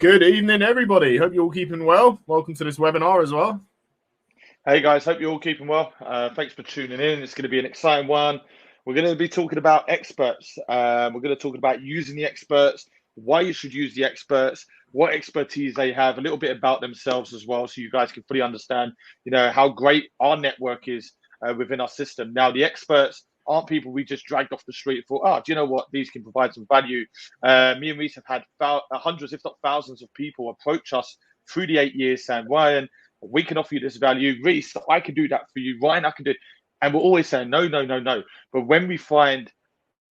Good evening, everybody. Hope you're all keeping well. Welcome to this webinar as well. Hey guys, hope you're all keeping well. Thanks for tuning in. It's going to be an exciting one. We're going to be talking about experts. We're going to talk about using the experts, why you should use the experts, what expertise they have, a little bit about themselves as well, so you guys can fully understand, how great our network is within our system. Now, the experts aren't people we just dragged off the street and thought, do you know what? These can provide some value. Me and Reece have had hundreds, if not thousands, of people approach us through the 8 years saying, Ryan, we can offer you this value. Reece, I can do that for you. Ryan, I can do it. And we're always saying, no. But when we find,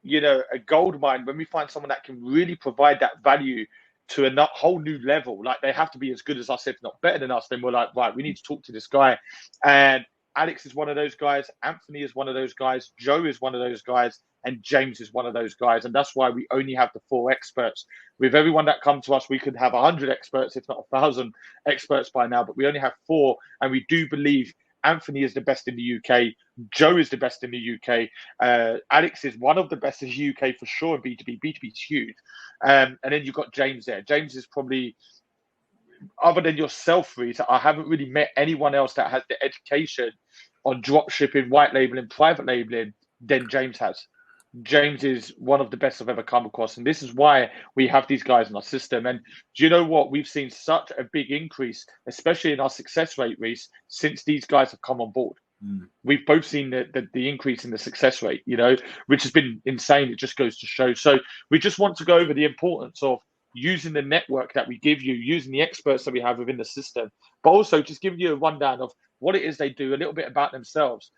a gold mine, when we find someone that can really provide that value to a whole new level, like they have to be as good as us, if not better than us, then we're like, right, we need to talk to this guy. And Alex is one of those guys. Anthony is one of those guys. Joe is one of those guys. And James is one of those guys. And that's why we only have the 4 experts. With everyone that come to us, we could have 100 experts, if not 1,000 experts by now. But we only have 4. And we do believe Anthony is the best in the UK. Joe is the best in the UK. Alex is one of the best in the UK for sure in B2B. B2B is huge. And then you've got James there. James is probably, other than yourself, Reece, I haven't really met anyone else that has the education on dropshipping, white labeling, private labeling than James has. James is one of the best I've ever come across. And this is why we have these guys in our system. And do you know what? We've seen such a big increase, especially in our success rate, Reece, since these guys have come on board. We've both seen the increase in the success rate, which has been insane. It just goes to show. So we just want to go over the importance of using the network that we give you, using the experts that we have within the system, but also just giving you a rundown of what it is they do, a little bit about themselves,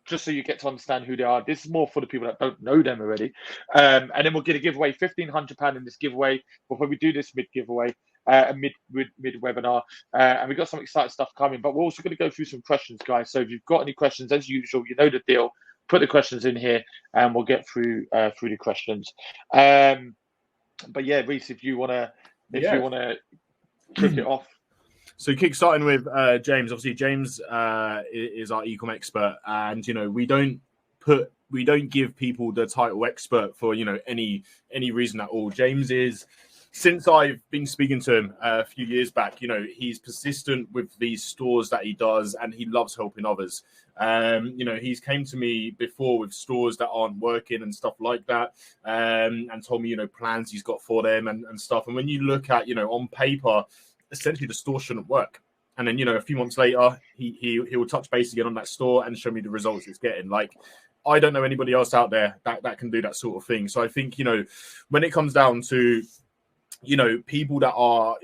just so you get to understand who they are. This is more for the people that don't know them already. And then we're going to give away £1,500 in this giveaway. We'll probably do this mid-giveaway, mid-webinar. And we've got some exciting stuff coming, but we're also going to go through some questions, guys. So if you've got any questions, as usual, you know the deal. Put the questions in here and we'll get through the questions. But yeah, Reece, if you wanna kick it off. So kickstarting with James. Obviously, James is our e-com expert, and we don't give people the title expert for any reason at all. James is, since I've been speaking to him a few years back, he's persistent with these stores that he does, and he loves helping others. He's came to me before with stores that aren't working and stuff like that, and told me, plans he's got for them and stuff. And when you look at, on paper, essentially the store shouldn't work. And then, a few months later, he will touch base again on that store and show me the results it's getting. Like, I don't know anybody else out there that can do that sort of thing. So I think, when it comes down to, people that are,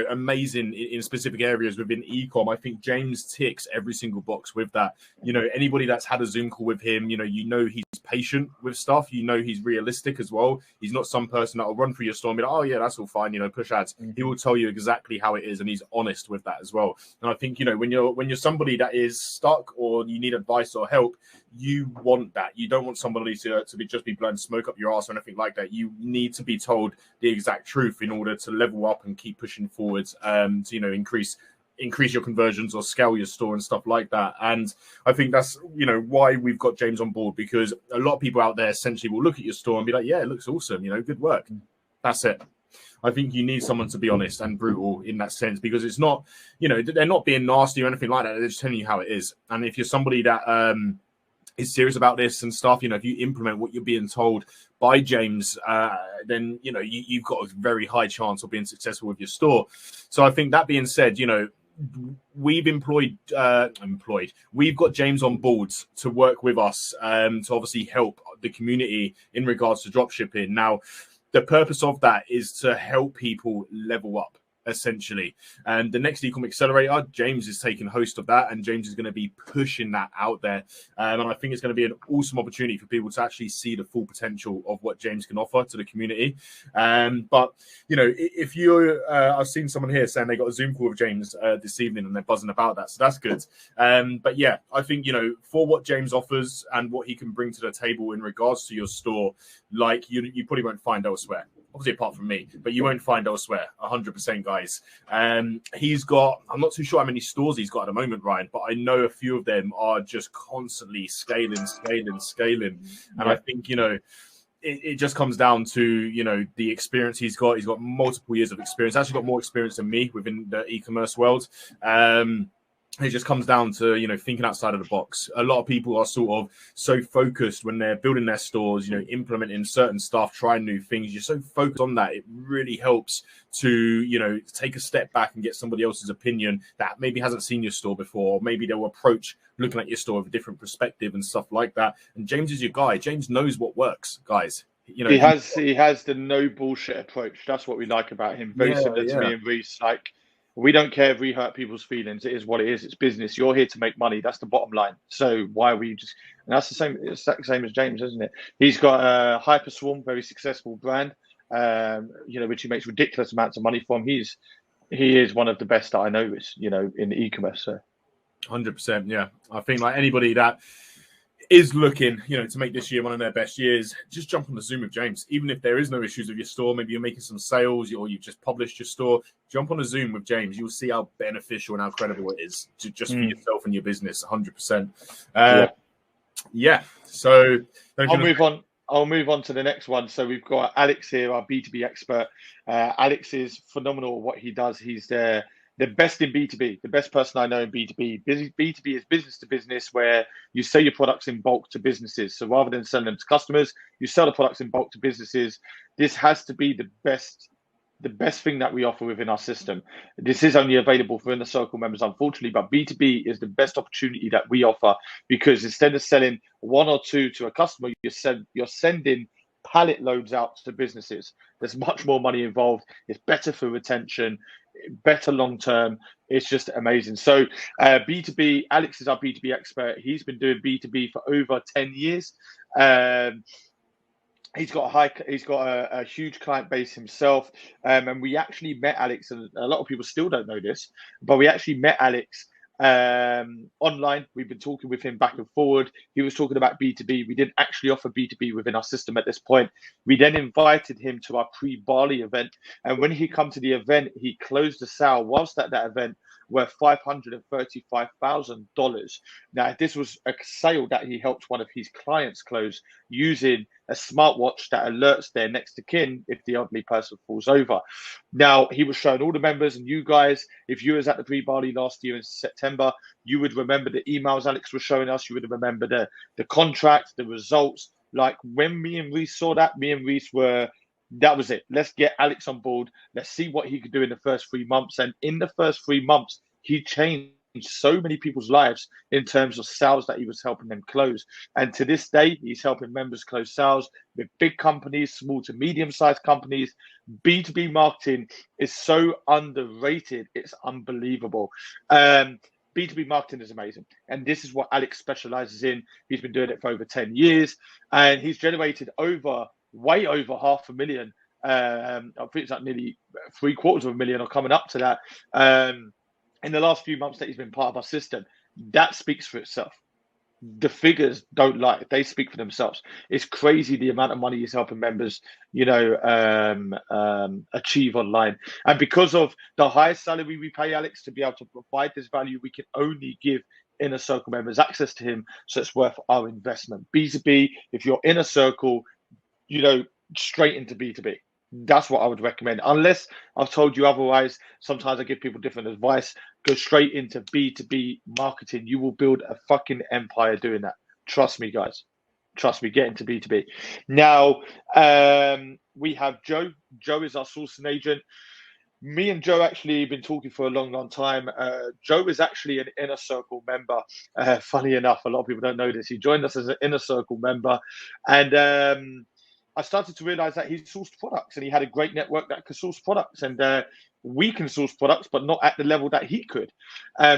amazing in specific areas within e-com, I think James ticks every single box with that. Anybody that's had a Zoom call with him, he's patient with stuff. He's realistic as well. He's not some person that will run through your store and be like, oh yeah, that's all fine, push ads. He will tell you exactly how it is, and he's honest with that as well. And I think, when you're somebody that is stuck or you need advice or help, you want that. You don't want somebody to be blowing smoke up your ass or anything like that. You need to be told the exact truth in order to level up and keep pushing forwards, to increase your conversions or scale your store and stuff like that. And I think that's why we've got James on board, because a lot of people out there essentially will look at your store and be like, yeah, it looks awesome, good work. That's it. I think you need someone to be honest and brutal in that sense, because it's not, they're not being nasty or anything like that. They're just telling you how it is. And if you're somebody that is serious about this and stuff, if you implement what you're being told by James, then you've got a very high chance of being successful with your store. So I think that being said, we've we've got James on board to work with us, to obviously help the community in regards to dropshipping. Now, the purpose of that is to help people level up, essentially. And the next Ecom Accelerator, James is taking host of that, and James is going to be pushing that out there. And I think it's going to be an awesome opportunity for people to actually see the full potential of what James can offer to the community. But, if you, I've seen someone here saying they got a Zoom call with James this evening and they're buzzing about that. So that's good. But yeah, I think, for what James offers and what he can bring to the table in regards to your store, like you probably won't find elsewhere. Obviously, apart from me, but you won't find elsewhere, 100%, guys. He's got, I'm not too sure how many stores he's got at the moment, Ryan, but I know a few of them are just constantly scaling. And I think, it just comes down to, you know, the experience he's got. He's got multiple years of experience. Actually got more experience than me within the e-commerce world. It just comes down to, you know, thinking outside of the box. A lot of people are sort of so focused when they're building their stores, you know, implementing certain stuff, trying new things. You're so focused on that. It really helps to, you know, take a step back and get somebody else's opinion that maybe hasn't seen your store before. Maybe they'll approach looking at your store with a different perspective and stuff like that. And James is your guy. James knows what works, guys. You know, he has the no bullshit approach. That's what we like about him. Very similar to me and Reece. Like, we don't care if we hurt people's feelings. It is what it is. It's business. You're here to make money. That's the bottom line. So why are we just? And that's the same. It's the same as James, isn't it? He's got a Hyperswarm, very successful brand. You know, which he makes ridiculous amounts of money from. He is one of the best that I know. Is, you know, in the e-commerce. So 100%. Yeah, I think like anybody that is looking, you know, to make this year one of their best years, just jump on the Zoom with James. Even if there is no issues with your store, maybe you're making some sales or you've just published your store, jump on a Zoom with James. You'll see how beneficial and how credible it is to just for yourself and your business. 100%. Yeah. So I'll move on to the next one. So we've got Alex here, our B2B expert. Alex is phenomenal at what he does. He's the best in B2B, the best person I know in B2B. B2B is business to business, where you sell your products in bulk to businesses. So rather than selling them to customers, you sell the products in bulk to businesses. This has to be the best thing that we offer within our system. This is only available for Inner Circle members, unfortunately, but B2B is the best opportunity that we offer, because instead of selling one or two to a customer, you're sending pallet loads out to businesses. There's much more money involved. It's better for retention, better long term. It's just amazing. So B2B, Alex is our B2B expert. He's been doing B2B for over 10 years. He's got a huge client base himself, and we actually met Alex, and a lot of people still don't know this, but we actually met Alex online. We've been talking with him back and forward. He was talking about B2B. We didn't actually offer B2B within our system at this point. We then invited him to our pre-Bali event, and when he come to the event, he closed the sale whilst at that event worth $535,000. Now, this was a sale that he helped one of his clients close using a smartwatch that alerts their next of kin if the elderly person falls over. Now, he was showing all the members, and you guys, if you was at the pre-Bali last year in September, you would remember the emails Alex was showing us. You would remember the contract, the results. Like, when me and Reece saw that, me and Reece that was it. Let's get Alex on board. Let's see what he could do in the first 3 months. And in the first 3 months, he changed so many people's lives in terms of sales that he was helping them close. And to this day, he's helping members close sales with big companies, small to medium-sized companies. B2B marketing is so underrated. It's unbelievable. B2B marketing is amazing. And this is what Alex specializes in. He's been doing it for over 10 years, and he's generated way over $500,000. I think it's like nearly $750,000 or coming up to that in the last few months that he's been part of our system. That speaks for itself. The figures don't lie; they speak for themselves. It's crazy the amount of money he's helping members, achieve online. And because of the highest salary we pay Alex to be able to provide this value, we can only give Inner Circle members access to him, so it's worth our investment. B2B, if you're Inner Circle, straight into B2B. That's what I would recommend. Unless I've told you otherwise, sometimes I give people different advice. Go straight into B2B marketing. You will build a fucking empire doing that. Trust me, guys. Trust me, get into B2B. Now, we have Joe. Joe is our sourcing agent. Me and Joe actually been talking for a long, long time. Joe is actually an Inner Circle member. Funny enough, a lot of people don't know this. He joined us as an Inner Circle member. And I started to realize that he sourced products, and he had a great network that could source products, and we can source products, but not at the level that he could.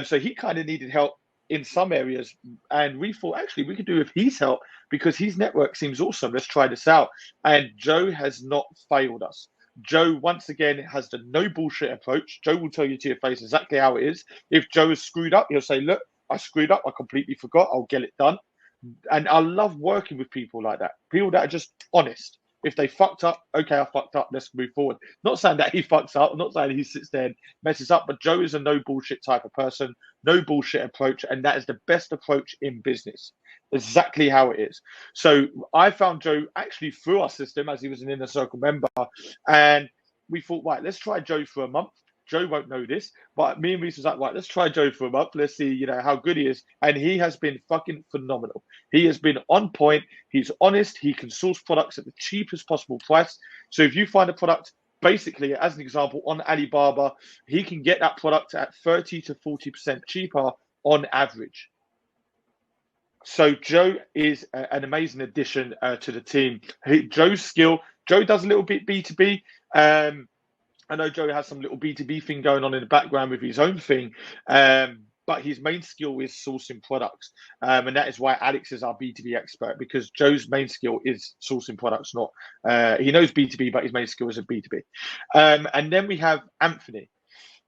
So he kind of needed help in some areas, and we thought actually we could do with his help because his network seems awesome. Let's try this out. And Joe has not failed us. Joe, once again, has the no bullshit approach. Joe will tell you to your face exactly how it is. If Joe has screwed up, he'll say, look, I screwed up. I completely forgot. I'll get it done. And I love working with people like that. People that are just honest. If they fucked up, okay, I fucked up. Let's move forward. Not saying that he fucks up. Not saying he sits there and messes up. But Joe is a no bullshit type of person. No bullshit approach. And that is the best approach in business. exactly how it is. So I found Joe actually through our system as he was an inner circle member, and we thought, right, let's try Joe for a month. Joe won't know this, but me and Reece was like, right, let's try Joe for a month. Let's see, how good he is. And he has been fucking phenomenal. He has been on point. He's honest. He can source products at the cheapest possible price. So if you find a product, basically, as an example, on Alibaba, he can get that product at 30 to 40% cheaper on average. So Joe is an amazing addition to the team. Joe's skill, Joe does a little bit B2B. I know Joe has some little B2B thing going on in the background with his own thing, but his main skill is sourcing products. And that is why Alex is our B2B expert, because Joe's main skill is sourcing products, not he knows B2B, but his main skill is a B2B. And then we have Anthony.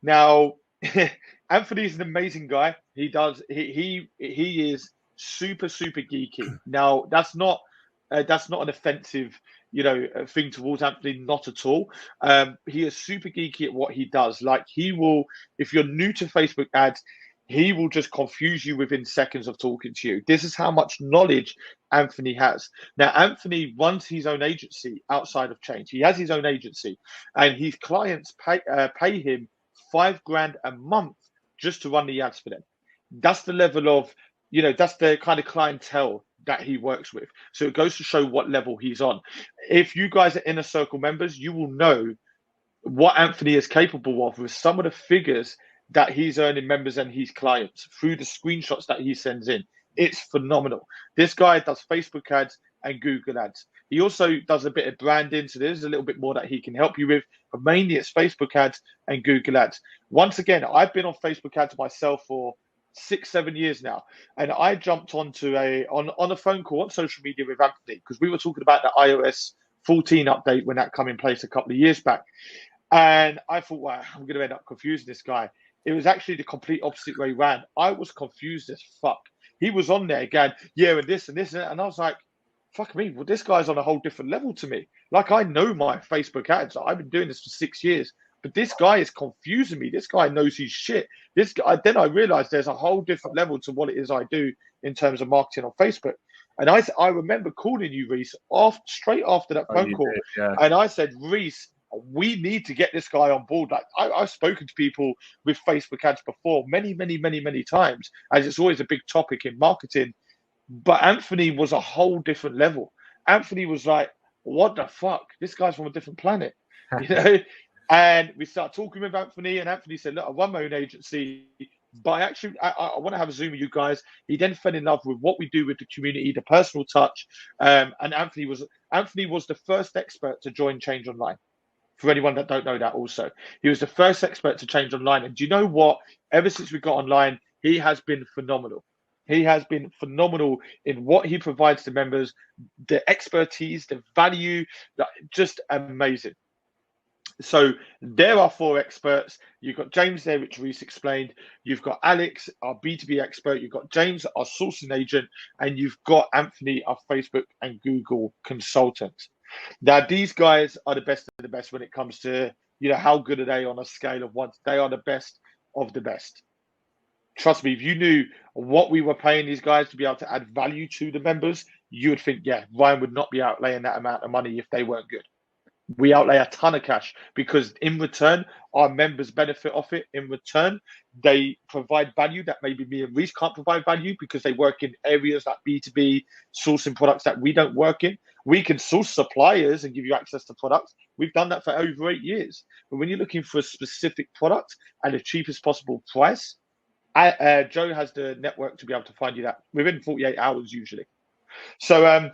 Now, Anthony is an amazing guy. He is super geeky. Now, that's not an offensive thing towards Anthony, not at all. He is super geeky at what he does. Like, he will, if you're new to Facebook ads, he will just confuse you within seconds of talking to you. This is how much knowledge Anthony has. Now, Anthony runs his own agency outside of Change. He has his own agency, and his clients pay him $5,000 a month just to run the ads for them. That's the level of, that's the kind of clientele that he works with. So it goes to show what level he's on. If you guys are inner circle members, you will know what Anthony is capable of with some of the figures that he's earning members and his clients through the screenshots that he sends in. It's phenomenal. This guy does Facebook ads and Google ads. He also does a bit of branding, so there's a little bit more that he can help you with, but mainly it's Facebook ads and Google ads. Once again, I've been on Facebook ads myself for 6-7 years now, and I jumped onto on a phone call on social media with Anthony because we were talking about the iOS 14 update when that came in place a couple of years back, and I thought, wow, I'm going to end up confusing this guy. It was actually the complete opposite way around. I was confused as fuck. He was on there again, yeah, and this and this, and I was like, fuck me, well, this guy's on a whole different level to me. Like, I know my Facebook ads. I've been doing this for 6 years. But this guy is confusing me. This guy knows his shit. This guy. Then I realized there's a whole different level to what it is I do in terms of marketing on Facebook. And I remember calling you, Reece, straight after that phone call. Yeah. And I said, Reece, we need to get this guy on board. Like, I've spoken to people with Facebook ads before, many times, as it's always a big topic in marketing. But Anthony was a whole different level. Anthony was like, what the fuck? This guy's from a different planet, And we started talking with Anthony, and Anthony said, look, I run my own agency, but I want to have a Zoom with you guys. He then fell in love with what we do with the community, the personal touch. And Anthony was the first expert to join Change Online. For anyone that don't know that also. He was the first expert to Change Online. And do you know what? Ever since we got online, he has been phenomenal. He has been phenomenal in what he provides to members, the expertise, the value, just amazing. So there are 4 experts. You've got James there, which Reece explained. You've got Alex, our B2B expert. You've got James, our sourcing agent. And you've got Anthony, our Facebook and Google consultant. Now, these guys are the best of the best when it comes to, how good are they on a scale of 1? They are the best of the best. Trust me, if you knew what we were paying these guys to be able to add value to the members, you would think, yeah, Ryan would not be outlaying that amount of money if they weren't good. We outlay a ton of cash because in return, our members benefit off it. In return, they provide value that maybe me and Reece can't provide value because they work in areas like B2B, sourcing products that we don't work in. We can source suppliers and give you access to products. We've done that for over 8 years. But when you're looking for a specific product at the cheapest possible price, Joe has the network to be able to find you that within 48 hours usually. So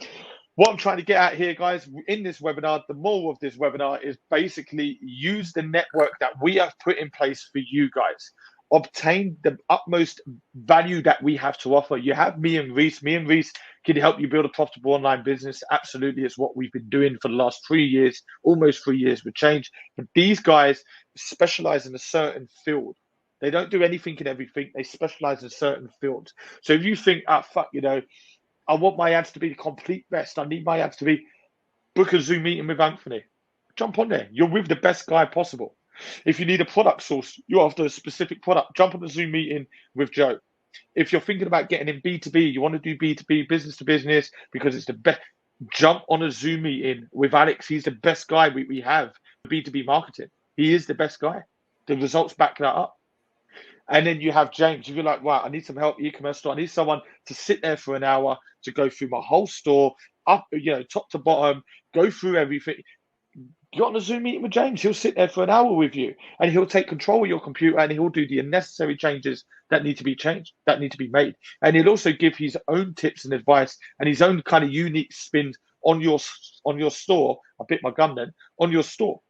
what I'm trying to get at here, guys, in this webinar, the moral of this webinar is basically use the network that we have put in place for you guys. Obtain the utmost value that we have to offer. You have me and Reece. Me and Reece can help you build a profitable online business. Absolutely, it's what we've been doing for the last 3 years, almost 3 years with Change. But these guys specialize in a certain field. They don't do anything and everything. They specialize in certain fields. So if you think, I want my ads to be the complete best. I need my ads to be, book a Zoom meeting with Anthony. Jump on there. You're with the best guy possible. If you need a product source, you're after a specific product, jump on the Zoom meeting with Joe. If you're thinking about getting in B2B, you want to do B2B, business to business, because it's the best, jump on a Zoom meeting with Alex. He's the best guy we have for B2B marketing. He is the best guy. The results back that up. And then you have James. If you're like, wow, I need some help, e-commerce store. I need someone to sit there for an hour to go through my whole store, up, top to bottom, go through everything. Get on a Zoom meeting with James. He'll sit there for an hour with you, and he'll take control of your computer, and he'll do the unnecessary changes that need to be changed, that need to be made. And he'll also give his own tips and advice and his own kind of unique spin on your store. I bit my gum then. On your store.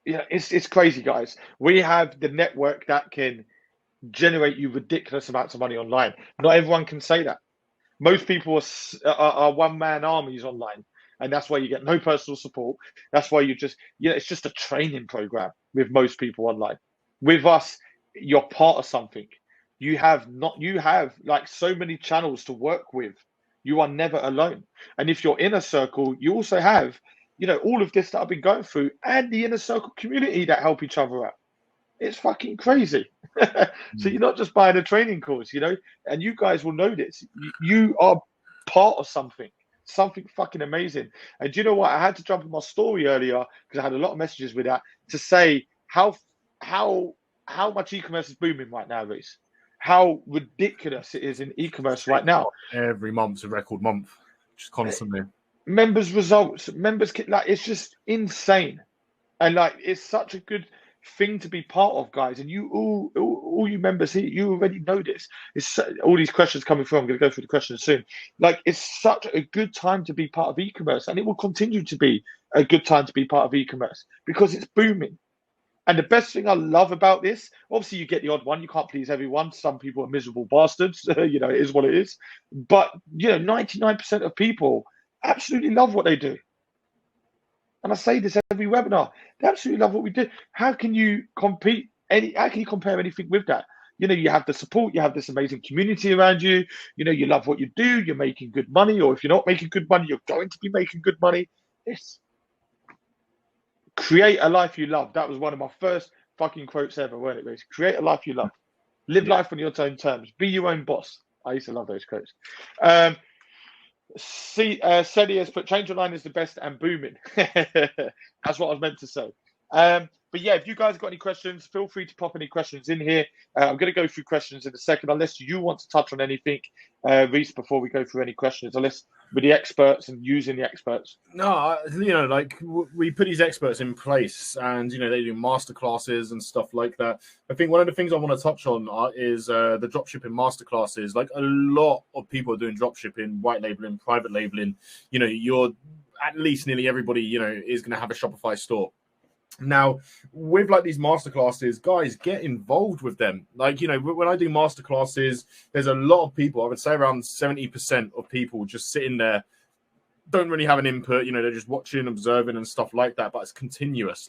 Yeah, it's crazy, guys. We have the network that can generate you ridiculous amounts of money online. Not everyone can say that. Most people are one-man armies online. And that's why you get no personal support. That's why it's just a training program with most people online. With us, you're part of something. You have like so many channels to work with. You are never alone. And if you're in a circle, you also have, all of this that I've been going through and the inner circle community that help each other out. It's fucking crazy. So you're not just buying a training course, and you guys will know this. You are part of something fucking amazing. And do you know what? I had to jump in my story earlier because I had a lot of messages with that to say how much e-commerce is booming right now, Reece. How ridiculous it is in e-commerce right now. Every month's a record month, just constantly. Members results, it's just insane. And it's such a good thing to be part of, guys. And you all you members here, you already know this. It's all these questions coming through. I'm going to go through the questions soon. It's such a good time to be part of e-commerce, and it will continue to be a good time to be part of e-commerce because it's booming. And the best thing I love about this, obviously you get the odd one, you can't please everyone. Some people are miserable bastards, it is what it is. But 99% of people absolutely love what they do. And I say this every webinar. They absolutely love what we do. How can you compare anything with that? You have the support, you have this amazing community around you, you love what you do, you're making good money, or if you're not making good money, you're going to be making good money. Create a life you love. That was one of my first fucking quotes ever, weren't it, Reece? Create a life you love. Live life on your own terms. Be your own boss. I used to love those quotes. Sedi has put change online is the best and booming. That's what I was meant to say. But yeah, if you guys got any questions, feel free to pop any questions in here. I'm going to go through questions in a second, unless you want to touch on anything, Reece, before we go through any questions, unless with the experts and using the experts. No, we put these experts in place, and they do masterclasses and stuff like that. I think one of the things I want to touch on is the dropshipping masterclasses. Like, a lot of people are doing dropshipping, white labeling, private labeling. You're at least nearly everybody is going to have a Shopify store. Now, with these masterclasses, guys, get involved with them. When I do masterclasses, there's a lot of people. I would say around 70% of people just sitting there, don't really have an input. They're just watching, observing, and stuff like that. But it's continuous.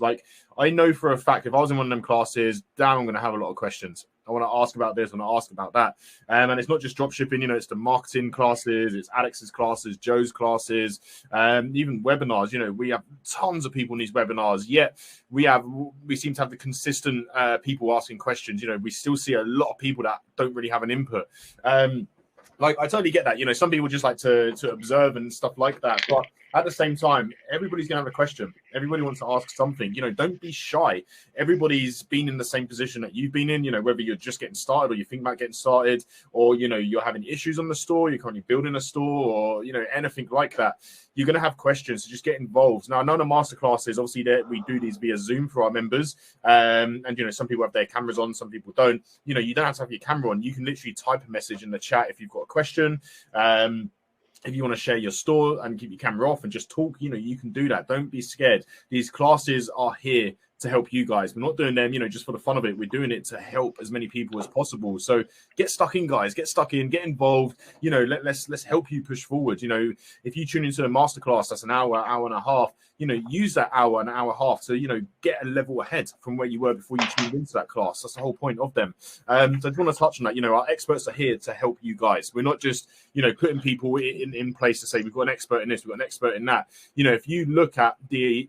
I know for a fact, if I was in one of them classes, I'm going to have a lot of questions. I want to ask about this, I want to ask about that. And it's not just dropshipping, it's the marketing classes, it's Alex's classes, Joe's classes, even webinars. We have tons of people in these webinars, yet we seem to have the consistent people asking questions. We still see a lot of people that don't really have an input. I totally get that. Some people just like to observe and stuff like that. But at the same time, everybody's going to have a question. Everybody wants to ask something. Don't be shy. Everybody's been in the same position that you've been in, whether you're just getting started or you think about getting started, or, you're having issues on the store, you're currently building a store, or, anything like that. You're going to have questions, so just get involved. Now, I know the masterclasses, obviously, we do these via Zoom for our members. And, some people have their cameras on, some people don't. You don't have to have your camera on. You can literally type a message in the chat if you've got a question. If you want to share your store and keep your camera off and just talk, you can do that. Don't be scared. These classes are here to help you guys. We're not doing them, just for the fun of it. We're doing it to help as many people as possible. So get stuck in, guys. Get stuck in. Get involved. Let's help you push forward. If you tune into a masterclass, that's an hour and a half. Use that hour and an half to get a level ahead from where you were before you tuned into that class. That's the whole point of them. So I just want to touch on that. Our experts are here to help you guys. We're not just putting people in place to say we've got an expert in this, we've got an expert in that. If you look at the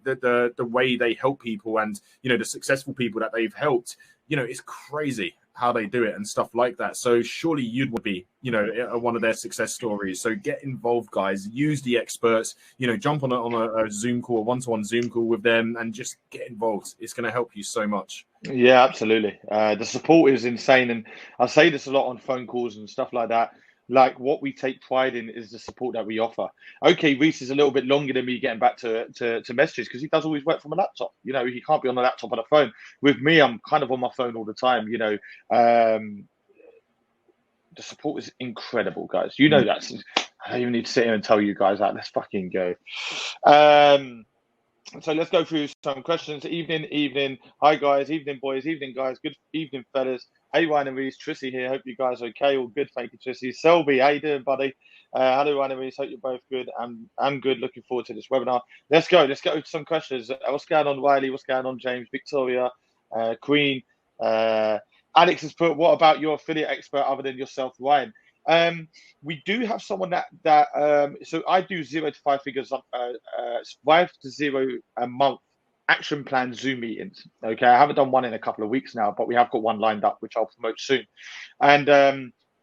way they help people and the successful people that they've helped, it's crazy. how they do it and stuff like that. So surely you'd be, one of their success stories. So get involved, guys. Use the experts. Jump on a Zoom call, a one-to-one Zoom call with them, and just get involved. It's going to help you so much. Yeah, absolutely. The support is insane, and I say this a lot on phone calls and stuff like that. Like, what we take pride in is the support that we offer. Okay, Reece is a little bit longer than me getting back to messages because he does always work from a laptop. He can't be on a laptop on a phone. With me, I'm kind of on my phone all the time. The support is incredible, guys. That. I don't even need to sit here and tell you guys that. Let's fucking go. So let's go through some questions. Evening. Hi, guys. Evening, boys. Evening, guys. Good evening, fellas. Hey, Ryan and Reece. Trissy here. Hope you guys are okay. All good. Thank you, Trissy. Selby, how you doing, buddy? Hello, Ryan and Reece. Hope you're both good. I'm good. Looking forward to this webinar. Let's go. Let's go to some questions. What's going on, Wiley? What's going on, James? Victoria, Queen. Alex has put, what about your affiliate expert other than yourself, Ryan? We do have someone that so I do 0 to 5 figures, 5 to 0 a month action plan Zoom meetings. Okay, I haven't done one in a couple of weeks now, but we have got one lined up, which I'll promote soon. And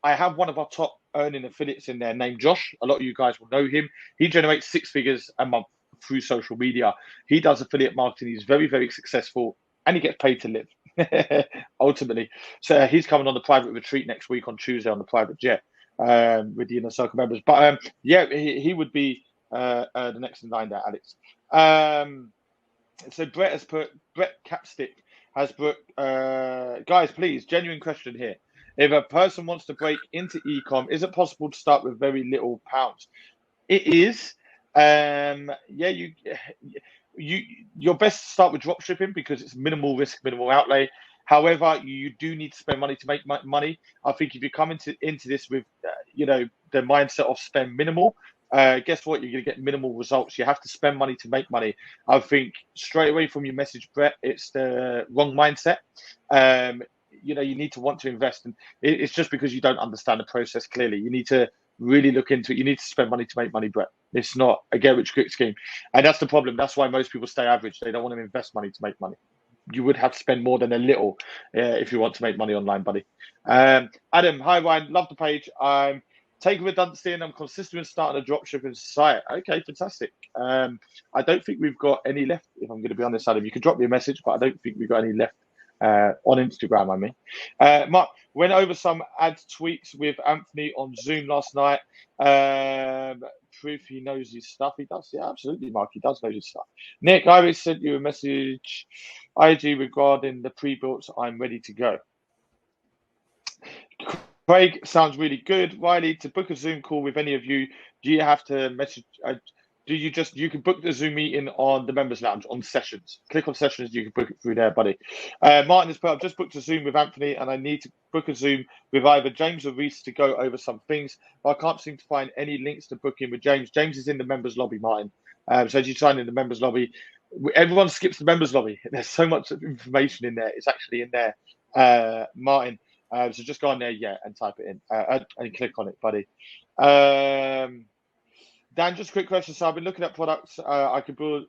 I have one of our top earning affiliates in there named Josh. A lot of you guys will know him. He generates 6 figures a month through social media. He does affiliate marketing. He's very, very successful, and he gets paid to live ultimately. So he's coming on the private retreat next week on Tuesday on the private jet with the Inner Circle members. But yeah, he would be the next in line there, Alex. So Brett Capstick has put, guys, please, genuine question here. If a person wants to break into e-com, is it possible to start with very little pounds? It is. Yeah, you're best to start with drop shipping because it's minimal risk, minimal outlay. However, you do need to spend money to make money. I think if you come into this with, the mindset of spend minimal, guess what? You're going to get minimal results. You have to spend money to make money. I think straight away from your message, Brett, it's the wrong mindset. You need to want to invest, and it's just because you don't understand the process clearly. You need to really look into it. You need to spend money to make money, Brett. It's not a get rich quick scheme, and that's the problem. That's why most people stay average. They don't want to invest money to make money. You would have to spend more than a little if you want to make money online, buddy. Adam, hi, Ryan. Love the page. I'm taking redundancy and I'm consistent in starting a dropshipping site. Okay, fantastic. I don't think we've got any left, if I'm going to be honest, Adam. You can drop me a message, but I don't think we've got any left on Instagram, I mean. Mark, went over some ad tweaks with Anthony on Zoom last night. Proof he knows his stuff. He does, yeah, absolutely, Mark. He does know his stuff. Nick, I already sent you a message, IG, regarding the pre-builts. I'm ready to go. Craig, sounds really good. Riley, to book a Zoom call with any of you, do you have to message? You can book the Zoom meeting on the members lounge on sessions. Click on sessions, you can book it through there, buddy. Martin has put, I've just booked a Zoom with Anthony and I need to book a Zoom with either James or Reece to go over some things, but I can't seem to find any links to book in with James. James is in the members lobby, Martin. So as you sign in the members lobby, everyone skips the members lobby. There's so much information in there. It's actually in there, Martin. So just go on there, and type it in and click on it, buddy. Dan, just a quick question. So I've been looking at products I could build.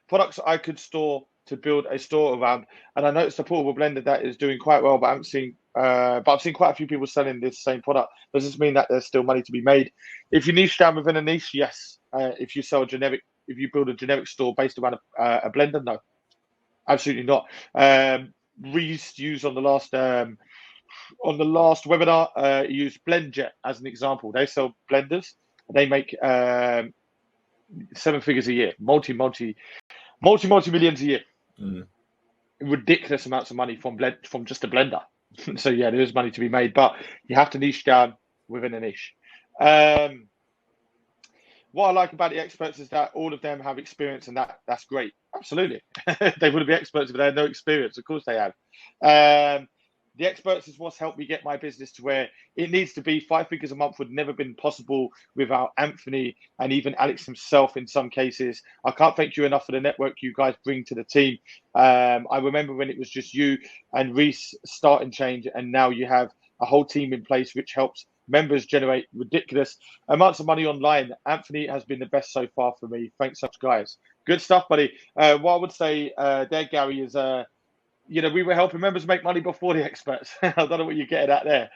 Products I could store to build a store around, and I noticed a portable blender that is doing quite well, but I've seen quite a few people selling this same product. Does this mean that there's still money to be made? If you niche down within a niche, yes. If you build a generic store based around a blender, no, absolutely not. Reece used on the last webinar, used BlendJet as an example. They sell blenders. They make 7 figures a year, multi millions a year. Ridiculous amounts of money from just a blender. So yeah, there is money to be made, but you have to niche down within a niche. What I like about the experts is that all of them have experience, and that's great. Absolutely. They wouldn't be experts if they had no experience. Of course they have. The experts is what's helped me get my business to where it needs to be. 5 figures a month would never been possible without Anthony and even Alex himself in some cases. I can't thank you enough for the network you guys bring to the team. I remember when it was just you and Reece starting change, and now you have a whole team in place which helps members generate ridiculous amounts of money online. Anthony has been the best so far for me. Thanks, such guys. Good stuff, buddy. What I would say there, Gary, is we were helping members make money before the experts. I don't know what you're getting at there.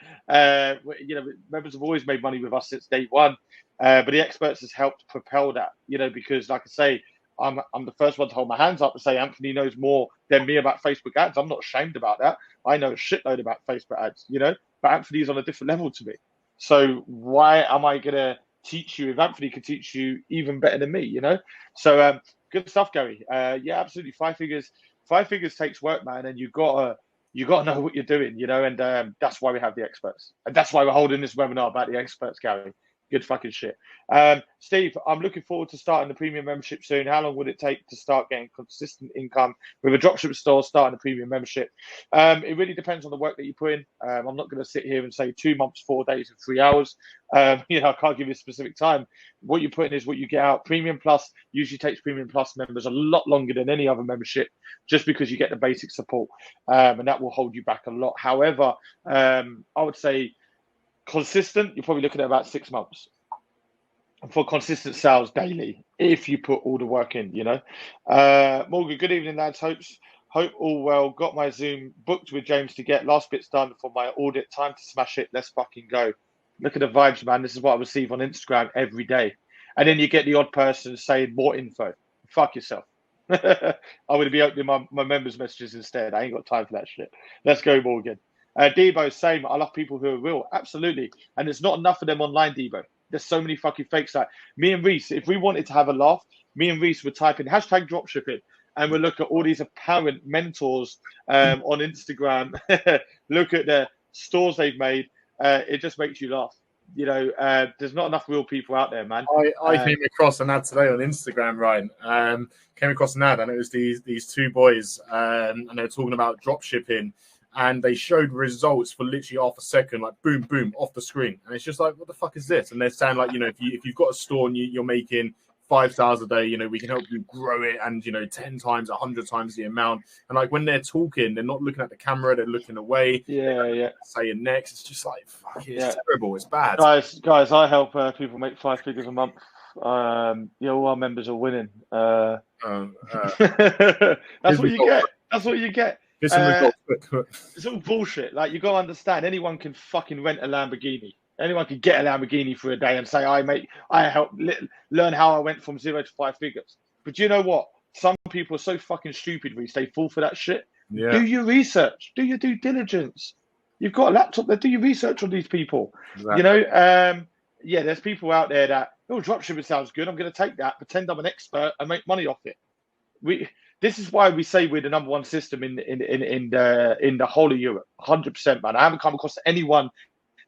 Members have always made money with us since day one, but the experts has helped propel that. Because like I say, I'm the first one to hold my hands up and say Anthony knows more than me about Facebook ads. I'm not ashamed about that. I know a shitload about Facebook ads. But Anthony's on a different level to me. So why am I gonna teach you if Anthony can teach you even better than me? So good stuff, Gary. Yeah, absolutely. Five figures takes work, man, and you gotta know what you're doing, and that's why we have the experts, and that's why we're holding this webinar about the experts, Gary. Good fucking shit. Steve, I'm looking forward to starting the premium membership soon. How long would it take to start getting consistent income with a dropship store starting a premium membership? It really depends on the work that you put in. I'm not going to sit here and say 2 months, 4 days, and 3 hours. I can't give you a specific time. What you put in is what you get out. Premium Plus usually takes Premium Plus members a lot longer than any other membership, just because you get the basic support, and that will hold you back a lot. However, I would say consistent, you're probably looking at about 6 months for consistent sales daily if you put all the work in. Morgan, good evening, lads. Hope all well. Got my Zoom booked with James to get last bits done for my audit. Time to smash it. Let's fucking go. Look at the vibes, man. This is what I receive on Instagram every day. And then you get the odd person saying more info. Fuck yourself. I'm going to be opening my members' messages instead. I ain't got time for that shit. Let's go, Morgan. Debo, same. I love people who are real. Absolutely. And there's not enough of them online, Debo. There's so many fucking fakes. Like me and Reece, if we wanted to have a laugh, me and Reece would type in hashtag dropshipping and we'll look at all these apparent mentors on Instagram, look at the stores they've made. It just makes you laugh. There's not enough real people out there, man. I came across an ad today on Instagram, Ryan. Came across an ad and it was these two boys and they were talking about drop shipping. And they showed results for literally half a second, like boom, boom, off the screen. And it's just like, what the fuck is this? And they're saying like, if you've got a store and you're making 5 sales a day, we can help you grow it and, 10 times, 100 times the amount. And like when they're talking, they're not looking at the camera, they're looking away. Yeah. Saying next. It's just like, fuck, it's terrible. It's bad. Guys, I help people make 5 figures a month. All our members are winning. That's what you get. That's what you get. It's all bullshit. Like, you got to understand, anyone can fucking rent a Lamborghini. Anyone can get a Lamborghini for a day and say, I helped learn how I went from 0 to 5 figures. But you know what? Some people are so fucking stupid, Reece, they fall for that shit. Yeah. Do your research. Do your due diligence. You've got a laptop there. Do your research on these people. Exactly. There's people out there that, dropshipping sounds good. I'm going to take that, pretend I'm an expert and make money off it. This is why we say we're the number one system in the whole of Europe, 100%, man. I haven't come across anyone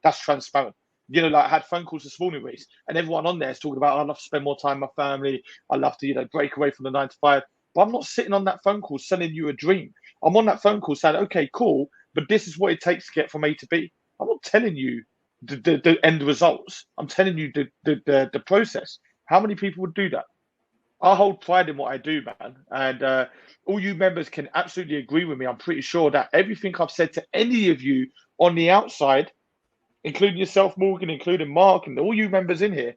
that's transparent. I had phone calls this morning, Reece, and everyone on there is talking about, I love to spend more time with my family. I love to, break away from the 9 to 5. But I'm not sitting on that phone call selling you a dream. I'm on that phone call saying, okay, cool, but this is what it takes to get from A to B. I'm not telling you the end results. I'm telling you the process. How many people would do that? I hold pride in what I do, man. And all you members can absolutely agree with me. I'm pretty sure that everything I've said to any of you on the outside, including yourself, Morgan, including Mark, and all you members in here,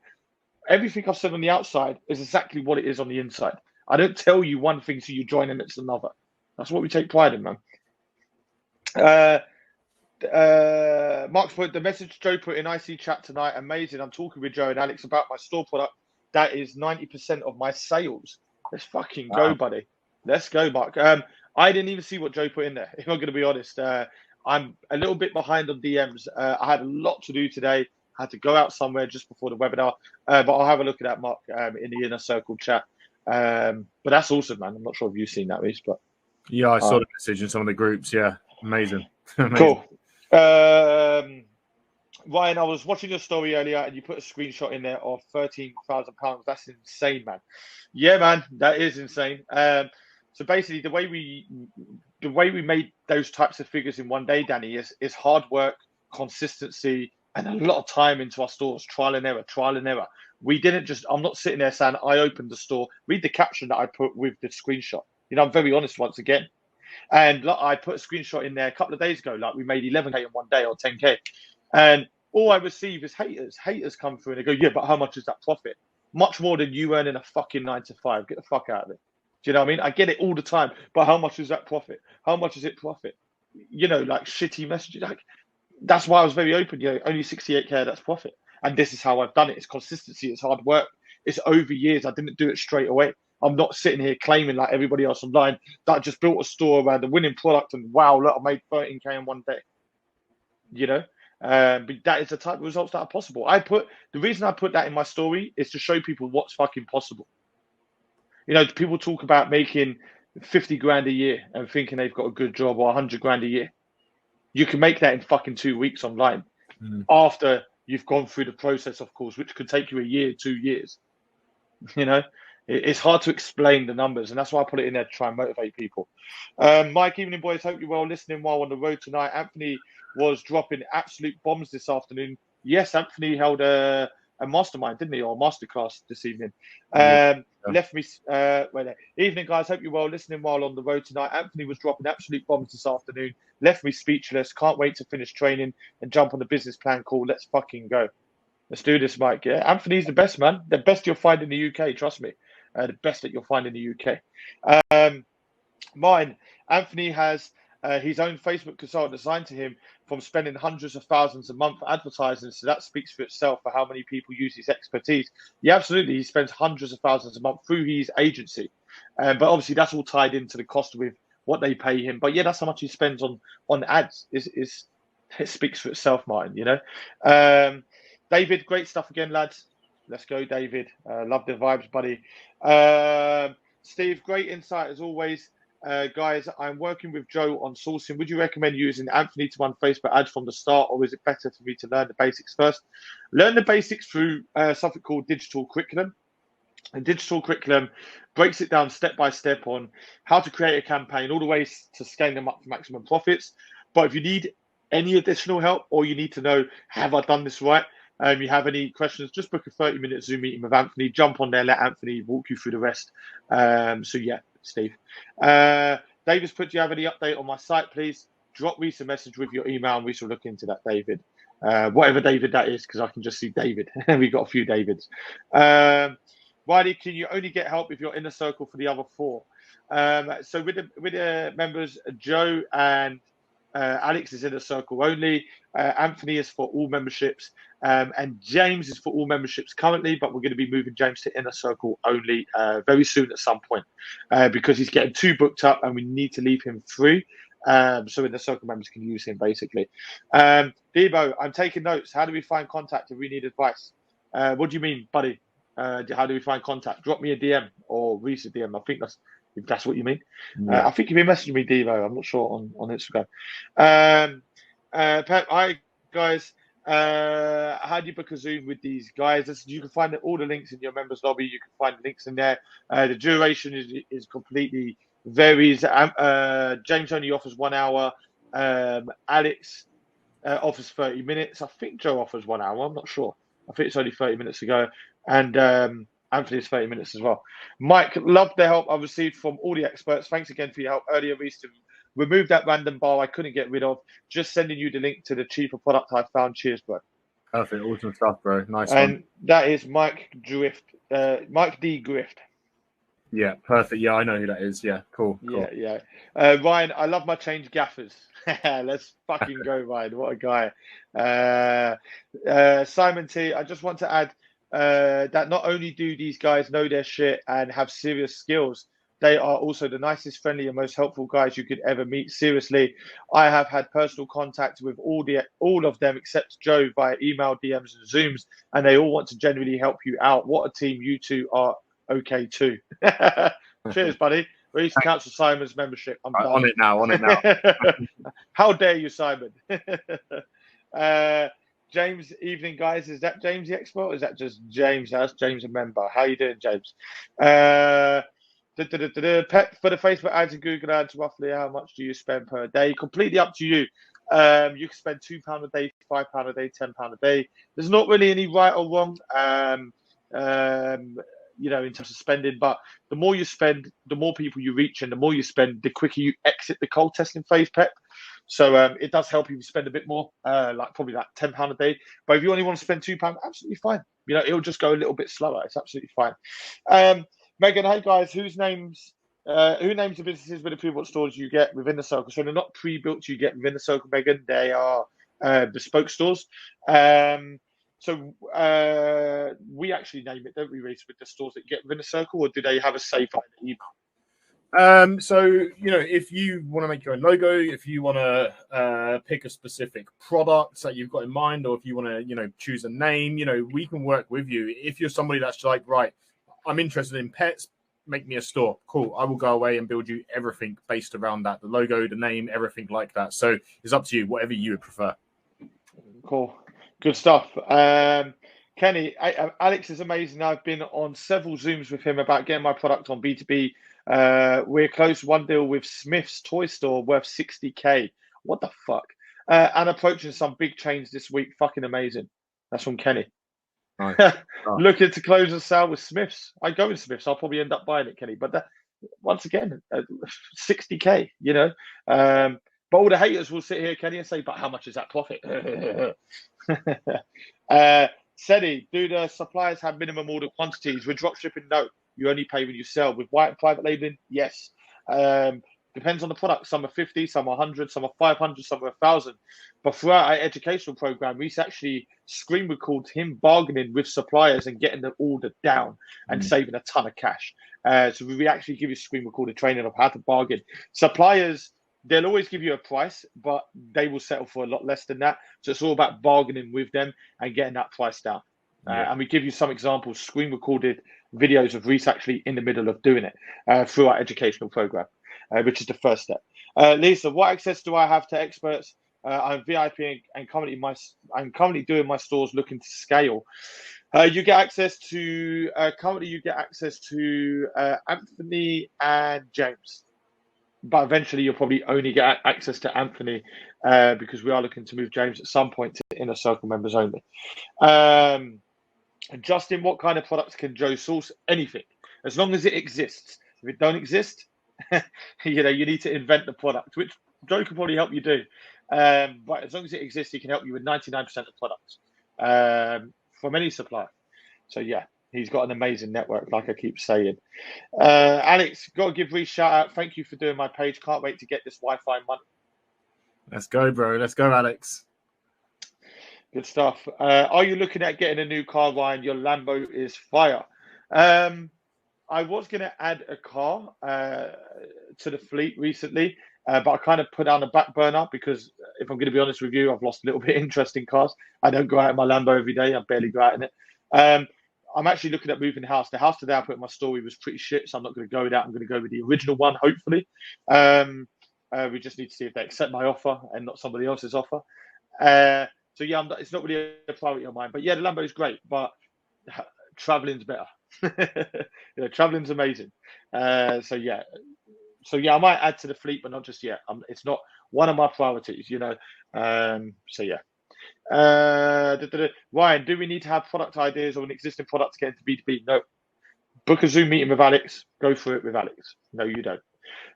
everything I've said on the outside is exactly what it is on the inside. I don't tell you one thing so you join and it's another. That's what we take pride in, man. Mark's put the message Joe put in IC chat tonight. Amazing. I'm talking with Joe and Alex about my store product. That is 90% of my sales. Let's fucking go, buddy. Let's go, Mark. I didn't even see what Joe put in there, if I'm going to be honest. I'm a little bit behind on DMs. I had a lot to do today. I had to go out somewhere just before the webinar. But I'll have a look at that, Mark, in the inner circle chat. But that's awesome, man. I'm not sure if you've seen that, Reece, but yeah, I saw the message in some of the groups. Yeah, amazing. Cool. Ryan, I was watching your story earlier and you put a screenshot in there of £13,000. That's insane, man. Yeah, man, that is insane. So basically, the way we made those types of figures in one day, Danny, is hard work, consistency, and a lot of time into our stores, trial and error. We didn't just, I'm not sitting there saying, I opened the store. Read the caption that I put with the screenshot. I'm very honest once again. And I put a screenshot in there a couple of days ago, like we made 11K in one day or 10K. And all I receive is haters. Haters come through and they go, yeah, but how much is that profit? Much more than you earning a fucking 9 to 5. Get the fuck out of it. Do you know what I mean? I get it all the time, but how much is that profit? How much is it profit? You know, like shitty messages. Like that's why I was very open. You know, only 68K, that's profit. And this is how I've done it. It's consistency, it's hard work, it's over years. I didn't do it straight away. I'm not sitting here claiming like everybody else online that I just built a store around a winning product and wow, look, I made 13K in one day. You know, but that is the type of results that are possible. The reason I put that in my story is to show people what's fucking possible. You know, people talk about making 50 grand a year and thinking they've got a good job, or 100 grand a year. You can make that in fucking 2 weeks online after you've gone through the process, of course, which could take you a year, 2 years. You know, it's hard to explain the numbers, and that's why I put it in there to try and motivate people. Mike, evening, boys. Hope you're well listening while on the road tonight. Anthony was dropping absolute bombs this afternoon. Yes, Anthony held a mastermind, didn't he, or a masterclass this evening? Left me. Evening, guys. Hope you're well listening while on the road tonight. Anthony was dropping absolute bombs this afternoon. Left me speechless. Can't wait to finish training and jump on the business plan call. Let's fucking go. Let's do this, Mike. Yeah, Anthony's the best, man. The best you'll find in the UK. Trust me. The best that you'll find in the UK. Mine. Anthony has his own Facebook consultant assigned to him from spending hundreds of thousands a month for advertising. So that speaks for itself for how many people use his expertise. Yeah, absolutely. He spends hundreds of thousands a month through his agency. But obviously that's all tied into the cost with what they pay him. But yeah, that's how much he spends on ads. It speaks for itself, Martin, you know. David, great stuff again, lads. Let's go, David. Love the vibes, buddy. Steve, great insight as always. Guys, I'm working with Joe on sourcing. Would you recommend using Anthony to run Facebook ads from the start, or is it better for me to learn the basics first? Learn the basics through something called digital curriculum. And digital curriculum breaks it down step by step on how to create a campaign, all the way to scaling them up for maximum profits. But if you need any additional help, or you need to know, have I done this right? You have any questions, just book a 30-minute Zoom meeting with Anthony. Jump on there, let Anthony walk you through the rest. So yeah, Steve. David's put, do you have any update on my site, please? Drop Reece a message with your email and we shall look into that, David. Whatever David that is, because I can just see David. We've got a few Davids. Riley, can you only get help if you're in the circle for the other four? So with the members, Joe and Alex is in a circle only. Anthony is for all memberships, and James is for all memberships currently, but we're going to be moving James to inner circle only very soon at some point because he's getting too booked up and we need to leave him free so inner circle members can use him basically. Debo, I'm taking notes. How do we find contact if we need advice? What do you mean, buddy? How do we find contact? Drop me a DM or Reece a DM. I think if that's what you mean. Yeah. I think you've been messaging me, Devo. I'm not sure on Instagram. Hi, guys. How do you book a Zoom with these guys? You can find all the links in your members lobby. You can find the links in there. The duration is completely varies. James only offers 1 hour. Alex offers 30 minutes. I think Joe offers 1 hour. I'm not sure. I think it's only 30 minutes ago. And Anthony's 30 minutes as well. Mike, love the help I've received from all the experts. Thanks again for your help earlier, Reece, to remove that random bar I couldn't get rid of. Just sending you the link to the cheaper product I found. Cheers, bro. Perfect. Awesome stuff, bro. Nice and one. That is Mike D. Grift. Yeah, perfect. Yeah, I know who that is. Yeah, cool. Yeah. Ryan, I love my change gaffers. Let's fucking go, Ryan. What a guy. Simon T, I just want to add that not only do these guys know their shit and have serious skills, they are also the nicest, friendly, and most helpful guys you could ever meet. Seriously, I have had personal contact with all of them except Joe via email, DMs, and Zooms, and they all want to genuinely help you out. What a team you two are. Okay, too. Cheers, buddy. Reece cancel Simon's membership. I'm done. On it now. How dare you, Simon? James, evening, guys. Is that James the expert? Or is that just James? That's James a member. How you doing, James? Pep for the Facebook ads and Google ads, roughly how much do you spend per day? Completely up to you. You can spend £2 a day, £5 a day, £10 a day. There's not really any right or wrong. In terms of spending, but the more you spend, the more people you reach, and the more you spend, the quicker you exit the cold testing phase, Pep. So it does help you spend a bit more, probably like £10 a day. But if you only want to spend £2, absolutely fine. It'll just go a little bit slower. It's absolutely fine. Megan, hey guys, whose names Who names the businesses with the pre-built stores you get within the circle? So they're not pre-built you get within the circle, Megan. They are bespoke stores. So we actually name it, don't we, Reece, with the stores that you get within the circle, or do they have a safe line? So, if you want to make your own logo, if you want to pick a specific product that you've got in mind, or if you want to, choose a name, we can work with you. If you're somebody that's like, right, I'm interested in pets, make me a store. Cool. I will go away and build you everything based around that, the logo, the name, everything like that. So it's up to you, whatever you would prefer. Cool. Good stuff. Kenny, Alex is amazing. I've been on several Zooms with him about getting my product on B2B. We're close to one deal with Smith's Toy Store worth 60K. What the fuck? And approaching some big chains this week. Fucking amazing. That's from Kenny. Nice. Looking to close a sale with Smith's. I go with Smith's. I'll probably end up buying it, Kenny. But once again, 60K, but all the haters will sit here, Kenny, and say, but how much is that profit? Sedi, do the suppliers have minimum order quantities? With dropshipping, no. You only pay when you sell. With white and private labeling, yes. Depends on the product. Some are 50, some are 100, some are 500, some are 1,000. But throughout our educational program, Reece actually screen recorded him bargaining with suppliers and getting the order down and saving a ton of cash. So we actually give you screen recorded training of how to bargain. Suppliers, they'll always give you a price, but they will settle for a lot less than that. So it's all about bargaining with them and getting that price down. And we give you some examples, screen recorded videos of Reece actually in the middle of doing it through our educational program, which is the first step. Lisa, what access do I have to experts? I'm VIP and I'm currently doing my stores looking to scale. You get access to Anthony and James. But eventually you'll probably only get access to Anthony because we are looking to move James at some point to inner circle members only. Justin, what kind of products can Joe source? Anything, as long as it exists. If it don't exist, you need to invent the product, which Joe can probably help you do. But as long as it exists, he can help you with 99% of products from any supplier. So yeah, he's got an amazing network, like I keep saying. Alex, got to give Reece a shout out. Thank you for doing my page. Can't wait to get this Wi-Fi money. Let's go, bro. Let's go, Alex. Good stuff. Are you looking at getting a new car, Ryan? Your Lambo is fire. I was going to add a car to the fleet recently, but I kind of put down a back burner because if I'm going to be honest with you, I've lost a little bit of interest in cars. I don't go out in my Lambo every day. I barely go out in it. I'm actually looking at moving the house. The house today I put in my story was pretty shit, so I'm not going to go with that. I'm going to go with the original one, hopefully. We just need to see if they accept my offer and not somebody else's offer. So yeah, it's not really a priority of mine. But yeah, the Lambo is great, but traveling's better. Traveling's amazing. So yeah, I might add to the fleet, but not just yet. It's not one of my priorities, So yeah. Ryan, do we need to have product ideas or an existing product to get into B2B? No. Book a Zoom meeting with Alex. Go through it with Alex. No, you don't.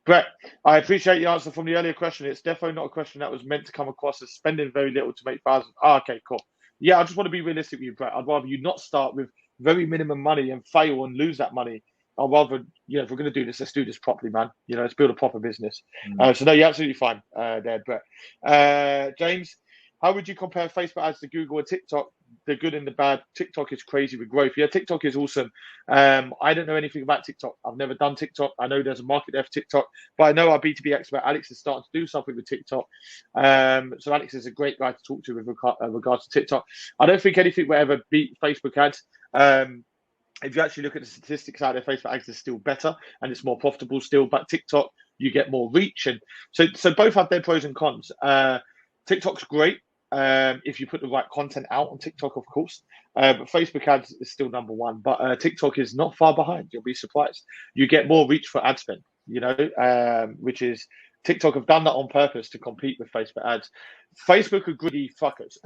Brett, I appreciate the answer from the earlier question. It's definitely not a question that was meant to come across as spending very little to make thousands. Okay, cool. Yeah, I just want to be realistic with you, Brett. I'd rather you not start with very minimum money and fail and lose that money. I'd rather, if we're going to do this, let's do this properly, man. Let's build a proper business. So no, you're absolutely fine there, Brett. James, how would you compare Facebook ads to Google and TikTok? The good and the bad. TikTok is crazy with growth. Yeah, TikTok is awesome. I don't know anything about TikTok. I've never done TikTok. I know there's a market there for TikTok, but I know our B2B expert, Alex, is starting to do something with TikTok. So Alex is a great guy to talk to with regards to TikTok. I don't think anything will ever beat Facebook ads. If you actually look at the statistics out there, Facebook ads is still better and it's more profitable still, but TikTok, you get more reach. And so both have their pros and cons. TikTok's great. If you put the right content out on TikTok, of course, but Facebook ads is still number one. But TikTok is not far behind. You'll be surprised. You get more reach for ad spend, which is TikTok have done that on purpose to compete with Facebook ads. Facebook are greedy fuckers.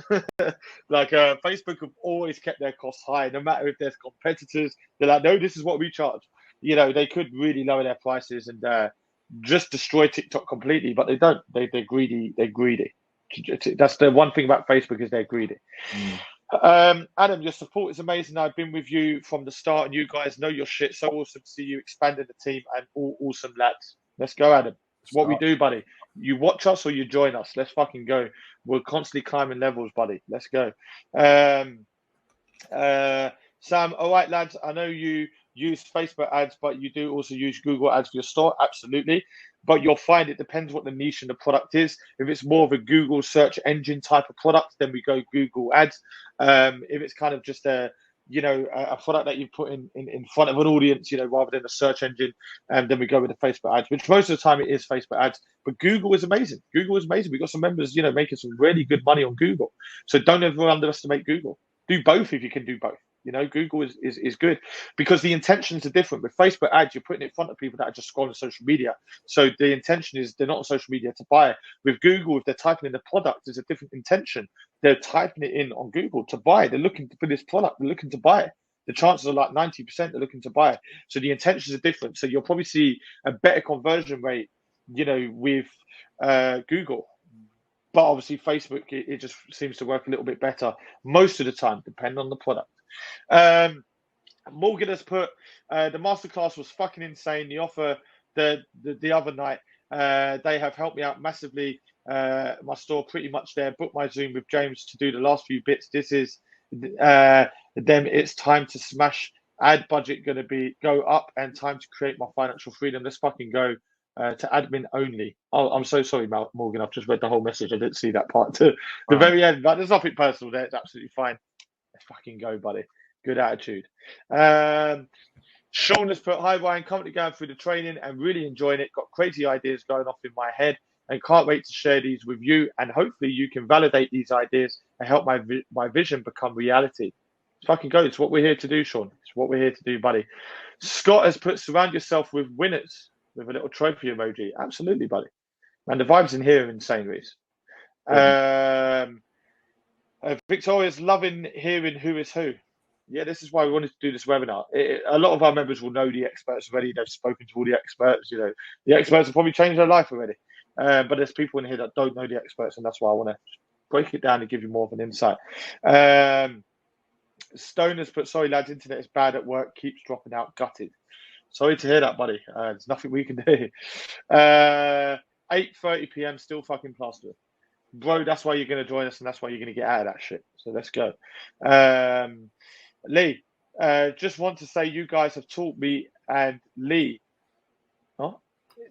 Facebook have always kept their costs high, no matter if there's competitors. They're like, no, this is what we charge. They could really lower their prices and just destroy TikTok completely, but they don't. They're greedy. They're greedy. That's the one thing about Facebook is they're greedy. Adam, your support is amazing. I've been with you from the start, and you guys know your shit. So awesome to see you expanding the team and all awesome lads. Let's go, Adam. It's what we do, buddy. You watch us or you join us. Let's fucking go. We're constantly climbing levels, buddy. Let's go. Sam, all right, lads. I know you use Facebook ads, but you do also use Google ads for your store. Absolutely. But you'll find it depends what the niche and the product is. If it's more of a Google search engine type of product, then we go Google ads. If it's kind of just a product that you put in front of an audience, rather than a search engine, and then we go with the Facebook ads, which most of the time it is Facebook ads. But Google is amazing. Google is amazing. We've got some members, making some really good money on Google. So don't ever underestimate Google. Do both if you can do both. Google is good because the intentions are different. With Facebook ads, you're putting it in front of people that are just scrolling social media. So the intention is they're not on social media to buy. With Google, if they're typing in the product, there's a different intention. They're typing it in on Google to buy. They're looking for this product. They're looking to buy it. The chances are like 90% they're looking to buy it. So the intentions are different. So you'll probably see a better conversion rate, with Google. But obviously Facebook, it just seems to work a little bit better most of the time, depending on the product. Morgan has put the masterclass was fucking insane. The offer the other night, they have helped me out massively. My store pretty much there. Booked my Zoom with James to do the last few bits. This is then it's time to smash. Ad budget going to go up and time to create my financial freedom. Let's fucking go. To admin only. Oh, I'm so sorry, Morgan. I've just read the whole message. I didn't see that part to the very end. But there's nothing personal there. It's absolutely fine. Let's fucking go, buddy. Good attitude. Sean has put, hi, Ryan. Currently going through the training and really enjoying it. Got crazy ideas going off in my head and can't wait to share these with you. And hopefully you can validate these ideas and help my vision become reality. Let's fucking go. It's what we're here to do, Sean. It's what we're here to do, buddy. Scott has put, surround yourself with winners. With a little trophy emoji. Absolutely, buddy. And the vibes in here are insane, Reece. Victoria's loving hearing who is who. Yeah, this is why we wanted to do this webinar. A lot of our members will know the experts already. They've spoken to all the experts. The experts have probably changed their life already. But there's people in here that don't know the experts, and that's why I want to break it down and give you more of an insight. Stone has put, sorry, lads, internet is bad at work. Keeps dropping out. Gutted. Sorry to hear that, buddy. There's nothing we can do. 8:30 p.m. still fucking plastering. Bro, that's why you're going to join us and that's why you're going to get out of that shit. So let's go. Lee, just want to say you guys have taught me and Lee. Oh,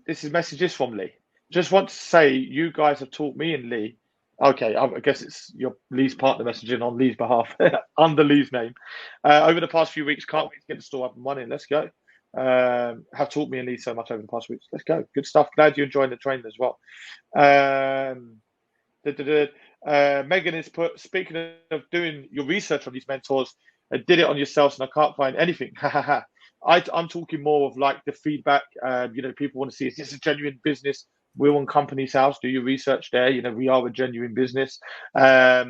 this is messages from Lee. Just want to say you guys have taught me and Lee. Okay, I guess it's your Lee's partner messaging on Lee's behalf under Lee's name. Over the past few weeks, can't wait to get the store up and running. Let's go. Have taught me and Lee so much over the past weeks. Let's go. Good stuff. Glad you're enjoying the training as well. Megan is put, speaking of doing your research on these mentors, did it on yourselves and I can't find anything. I'm talking more of like the feedback. People want to see, is this a genuine business? We're on Company's House. Do your research there. We are a genuine business. So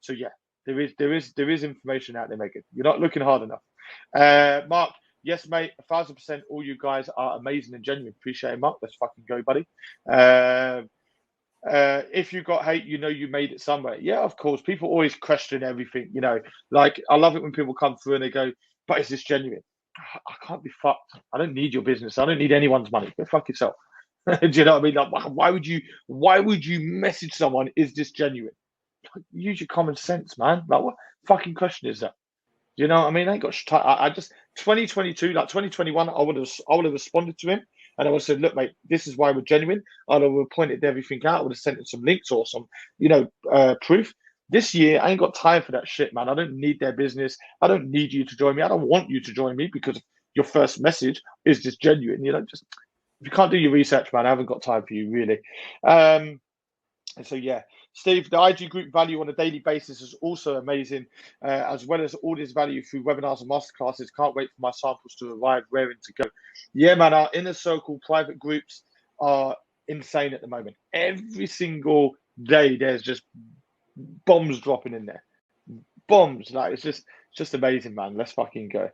yeah, there is information out there, Megan. You're not looking hard enough. Mark, yes, mate, 1,000%. All you guys are amazing and genuine. Appreciate it, Mark. Let's fucking go, buddy. If you got hate, you made it somewhere. Yeah, of course. People always question everything. Like I love it when people come through and they go, "But is this genuine?" I can't be fucked. I don't need your business. I don't need anyone's money. Go fuck yourself. Do you know what I mean? Like, why would you message someone? Is this genuine? Use your common sense, man. Like, what fucking question is that? You know what I mean? I got. I just 2022, like 2021, I would have responded to him, and I would have said, "Look, mate, this is why we're genuine." I would have pointed everything out. I would have sent him some links or some, proof. This year, I ain't got time for that shit, man. I don't need their business. I don't need you to join me. I don't want you to join me because your first message is just genuine. Just if you can't do your research, man, I haven't got time for you, really. And so, yeah. Steve, the IG group value on a daily basis is also amazing, as well as all this value through webinars and masterclasses. Can't wait for my samples to arrive, raring to go. Yeah, man, our inner circle private groups are insane at the moment. Every single day, there's just bombs dropping in there. Bombs, like it's just amazing, man. Let's fucking go.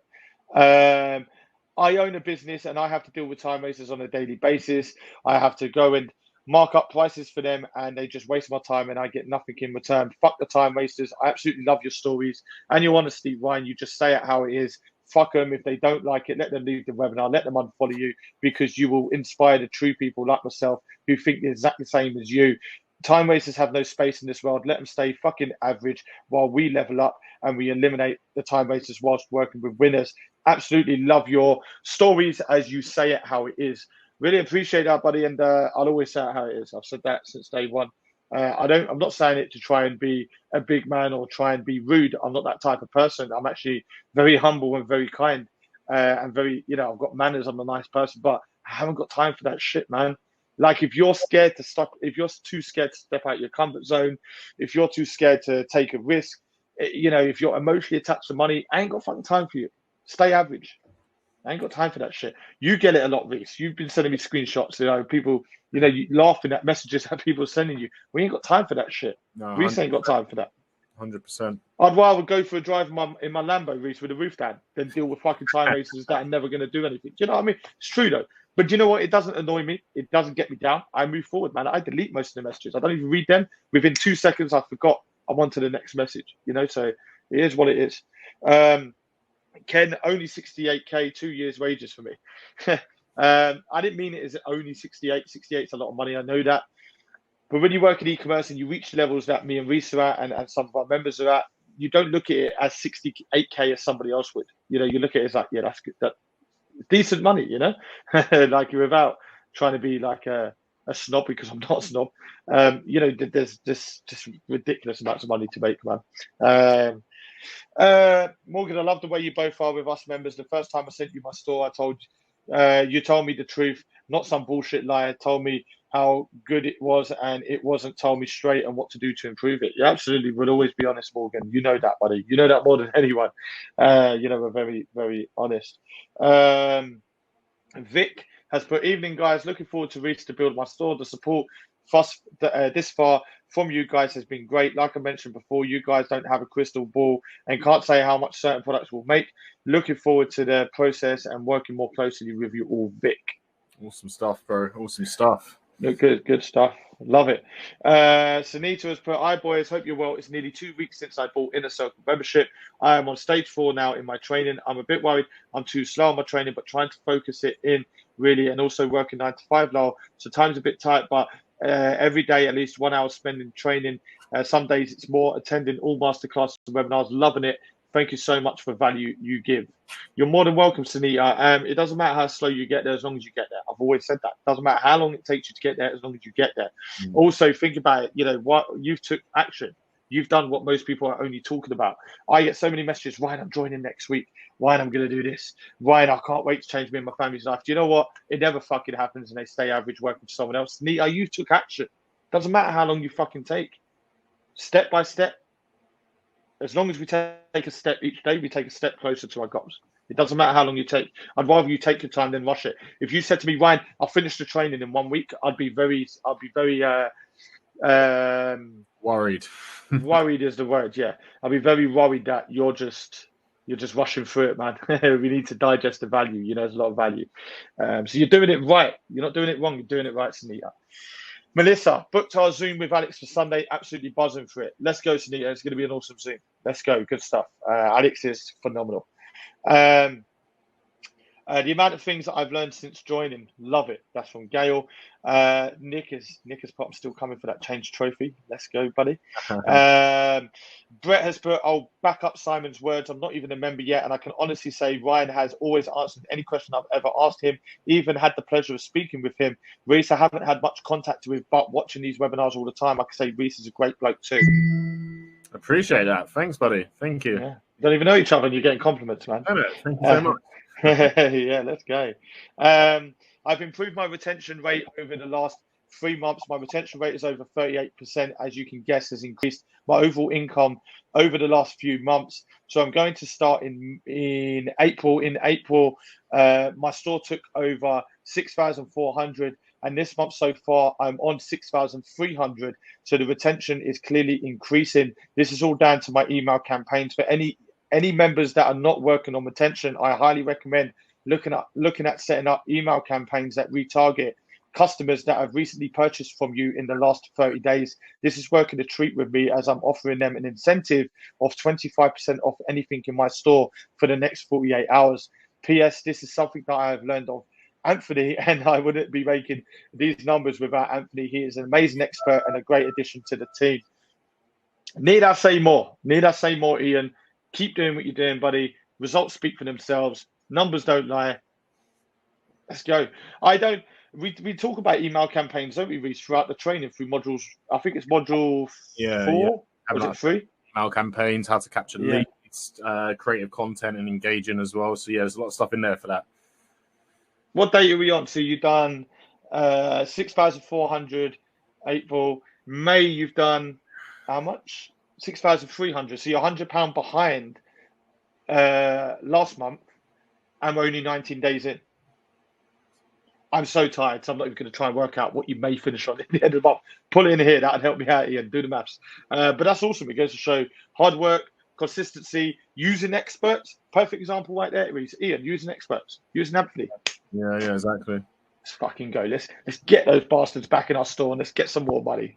I own a business and I have to deal with time wasters on a daily basis. I have to go and mark up prices for them, and they just waste my time and I get nothing in return. Fuck the time wasters. I absolutely love your stories and your honesty, Ryan. You just say it how it is. Fuck them. If they don't like it, let them leave the webinar. Let them unfollow you, because you will inspire the true people like myself who think the exact same as you. Time wasters have no space in this world. Let them stay fucking average while we level up and we eliminate the time wasters whilst working with winners. Absolutely love your stories as you say it how it is. Really appreciate that, buddy. And I'll always say it how it is. I've said that since day one. I'm not saying it to try and be a big man or try and be rude. I'm not that type of person. I'm actually very humble and very kind, and very, I've got manners. I'm a nice person, but I haven't got time for that shit, man. Like, if you're too scared to step out your comfort zone, if you're too scared to take a risk, if you're emotionally attached to money, I ain't got fucking time for you. Stay average. I ain't got time for that shit. You get it a lot, Reece. You've been sending me screenshots, people, you laughing at messages that people are sending you. We ain't got time for that shit. No, Reece ain't got time for that. 100%. I'd rather go for a drive in my Lambo, Reece, with a roof down than deal with fucking time wasters that are never going to do anything. Do you know what I mean? It's true, though. But you know what? It doesn't annoy me. It doesn't get me down. I move forward, man. I delete most of the messages. I don't even read them. Within 2 seconds, I forgot. I'm on to the next message, so it is what it is. Ken, only 68K, 2 years wages for me. I didn't mean it as only 68. 68 is a lot of money. I know that. But when you work in e-commerce and you reach levels that me and Reece are at, and some of our members are at, you don't look at it as 68K as somebody else would. You look at it as like, yeah, that's good. That's decent money, like, you're without trying to be like a snob, because I'm not a snob. There's just ridiculous amounts of money to make, man. Morgan, I love the way you both are with us members. The first time I sent you my store, you told me the truth, not some bullshit lie. Told me how good it was, and it wasn't. Told me straight and what to do to improve it. You absolutely would always be honest, Morgan. You know that, buddy. You know that more than anyone. We're very, very honest. Vic has put, evening, guys. Looking forward to Reece to build my store. The support this far from you guys has been great. Like I mentioned before, you guys don't have a crystal ball and can't say how much certain products will make. Looking forward to the process and working more closely with you all, Vic. Awesome stuff, bro. Awesome stuff. Good stuff. Love it. Sunita has put, hi boys, hope you're well. It's nearly 2 weeks since I bought Inner Circle membership. I am on stage 4 now in my training. I'm a bit worried I'm too slow on my training, but trying to focus it in really, and also working 9 to 5 now. So time's a bit tight, but every day at least 1 hour spent in training. Some days it's more, attending all masterclasses and webinars, loving it. Thank you so much for value you give. You're more than welcome, Sunita. It doesn't matter how slow you get there as long as you get there. I've always said that. It doesn't matter how long it takes you to get there as long as you get there. Also, think about it. What you've took action. You've done what most people are only talking about. I get so many messages, Ryan, I'm joining next week. Ryan, I'm going to do this. Ryan, I can't wait to change me and my family's life. Do you know what? It never fucking happens and they stay average working for someone else. Sunita, you took action. Doesn't matter how long you fucking take. Step by step. As long as we take a step each day, we take a step closer to our goals. It doesn't matter how long you take. I'd rather you take your time than rush it. If you said to me, Ryan, I'll finish the training in 1 week, I'd be very worried. Worried is the word, yeah. I'd be very worried that you're just rushing through it, man. We need to digest the value. There's a lot of value. So you're doing it right. You're not doing it wrong. You're doing it right, Sunita. Melissa, booked our Zoom with Alex for Sunday. Absolutely buzzing for it. Let's go, Sunita. It's going to be an awesome Zoom. Let's go. Good stuff. Alex is phenomenal. The amount of things that I've learned since joining, love it. That's from Gail. Nick has put, I'm still coming for that change trophy. Let's go, buddy. Brett has put, I'll back up Simon's words. I'm not even a member yet, and I can honestly say Ryan has always answered any question I've ever asked him, even had the pleasure of speaking with him. Reece, I haven't had much contact with, but watching these webinars all the time, I can say Reece is a great bloke too. Appreciate that. Thanks, buddy. Thank you. Yeah. Don't even know each other and you're getting compliments, man. Thank you so much. Yeah, let's go. I've improved my retention rate over the last 3 months. My retention rate is over 38%, as you can guess, has increased my overall income over the last few months. So I'm going to start in April. In April, my store took over 6,400. And this month so far, I'm on 6,300. So the retention is clearly increasing. This is all down to my email campaigns. For any members that are not working on retention, I highly recommend looking at setting up email campaigns that retarget customers that have recently purchased from you in the last 30 days. This is working a treat with me as I'm offering them an incentive of 25% off anything in my store for the next 48 hours. P.S. This is something that I have learned of Anthony, and I wouldn't be making these numbers without Anthony. He is an amazing expert and a great addition to the team. Need I say more? Need I say more, Ian? Keep doing what you're doing, buddy. Results speak for themselves. Numbers don't lie. Let's go. We talk about email campaigns, don't we, Reece, throughout the training through modules. I think it's module 4. Was it 3? Email campaigns, how to capture leads, creative content and engaging as well. So, yeah, there's a lot of stuff in there for that. What date are we on? So you've done 6,400 April. May, you've done how much? 6,300. So you're £100 behind last month, and we're only 19 days in. I'm so tired, so I'm not even going to try and work out what you may finish on at the end of the month. Pull it in here. That'd help me out, Ian. Do the maths. But that's awesome. It goes to show hard work, consistency, using experts. Perfect example right there, Reece. Ian, using experts. Using Anthony. Yeah, exactly. Let's fucking go. Let's get those bastards back in our store and let's get some more money.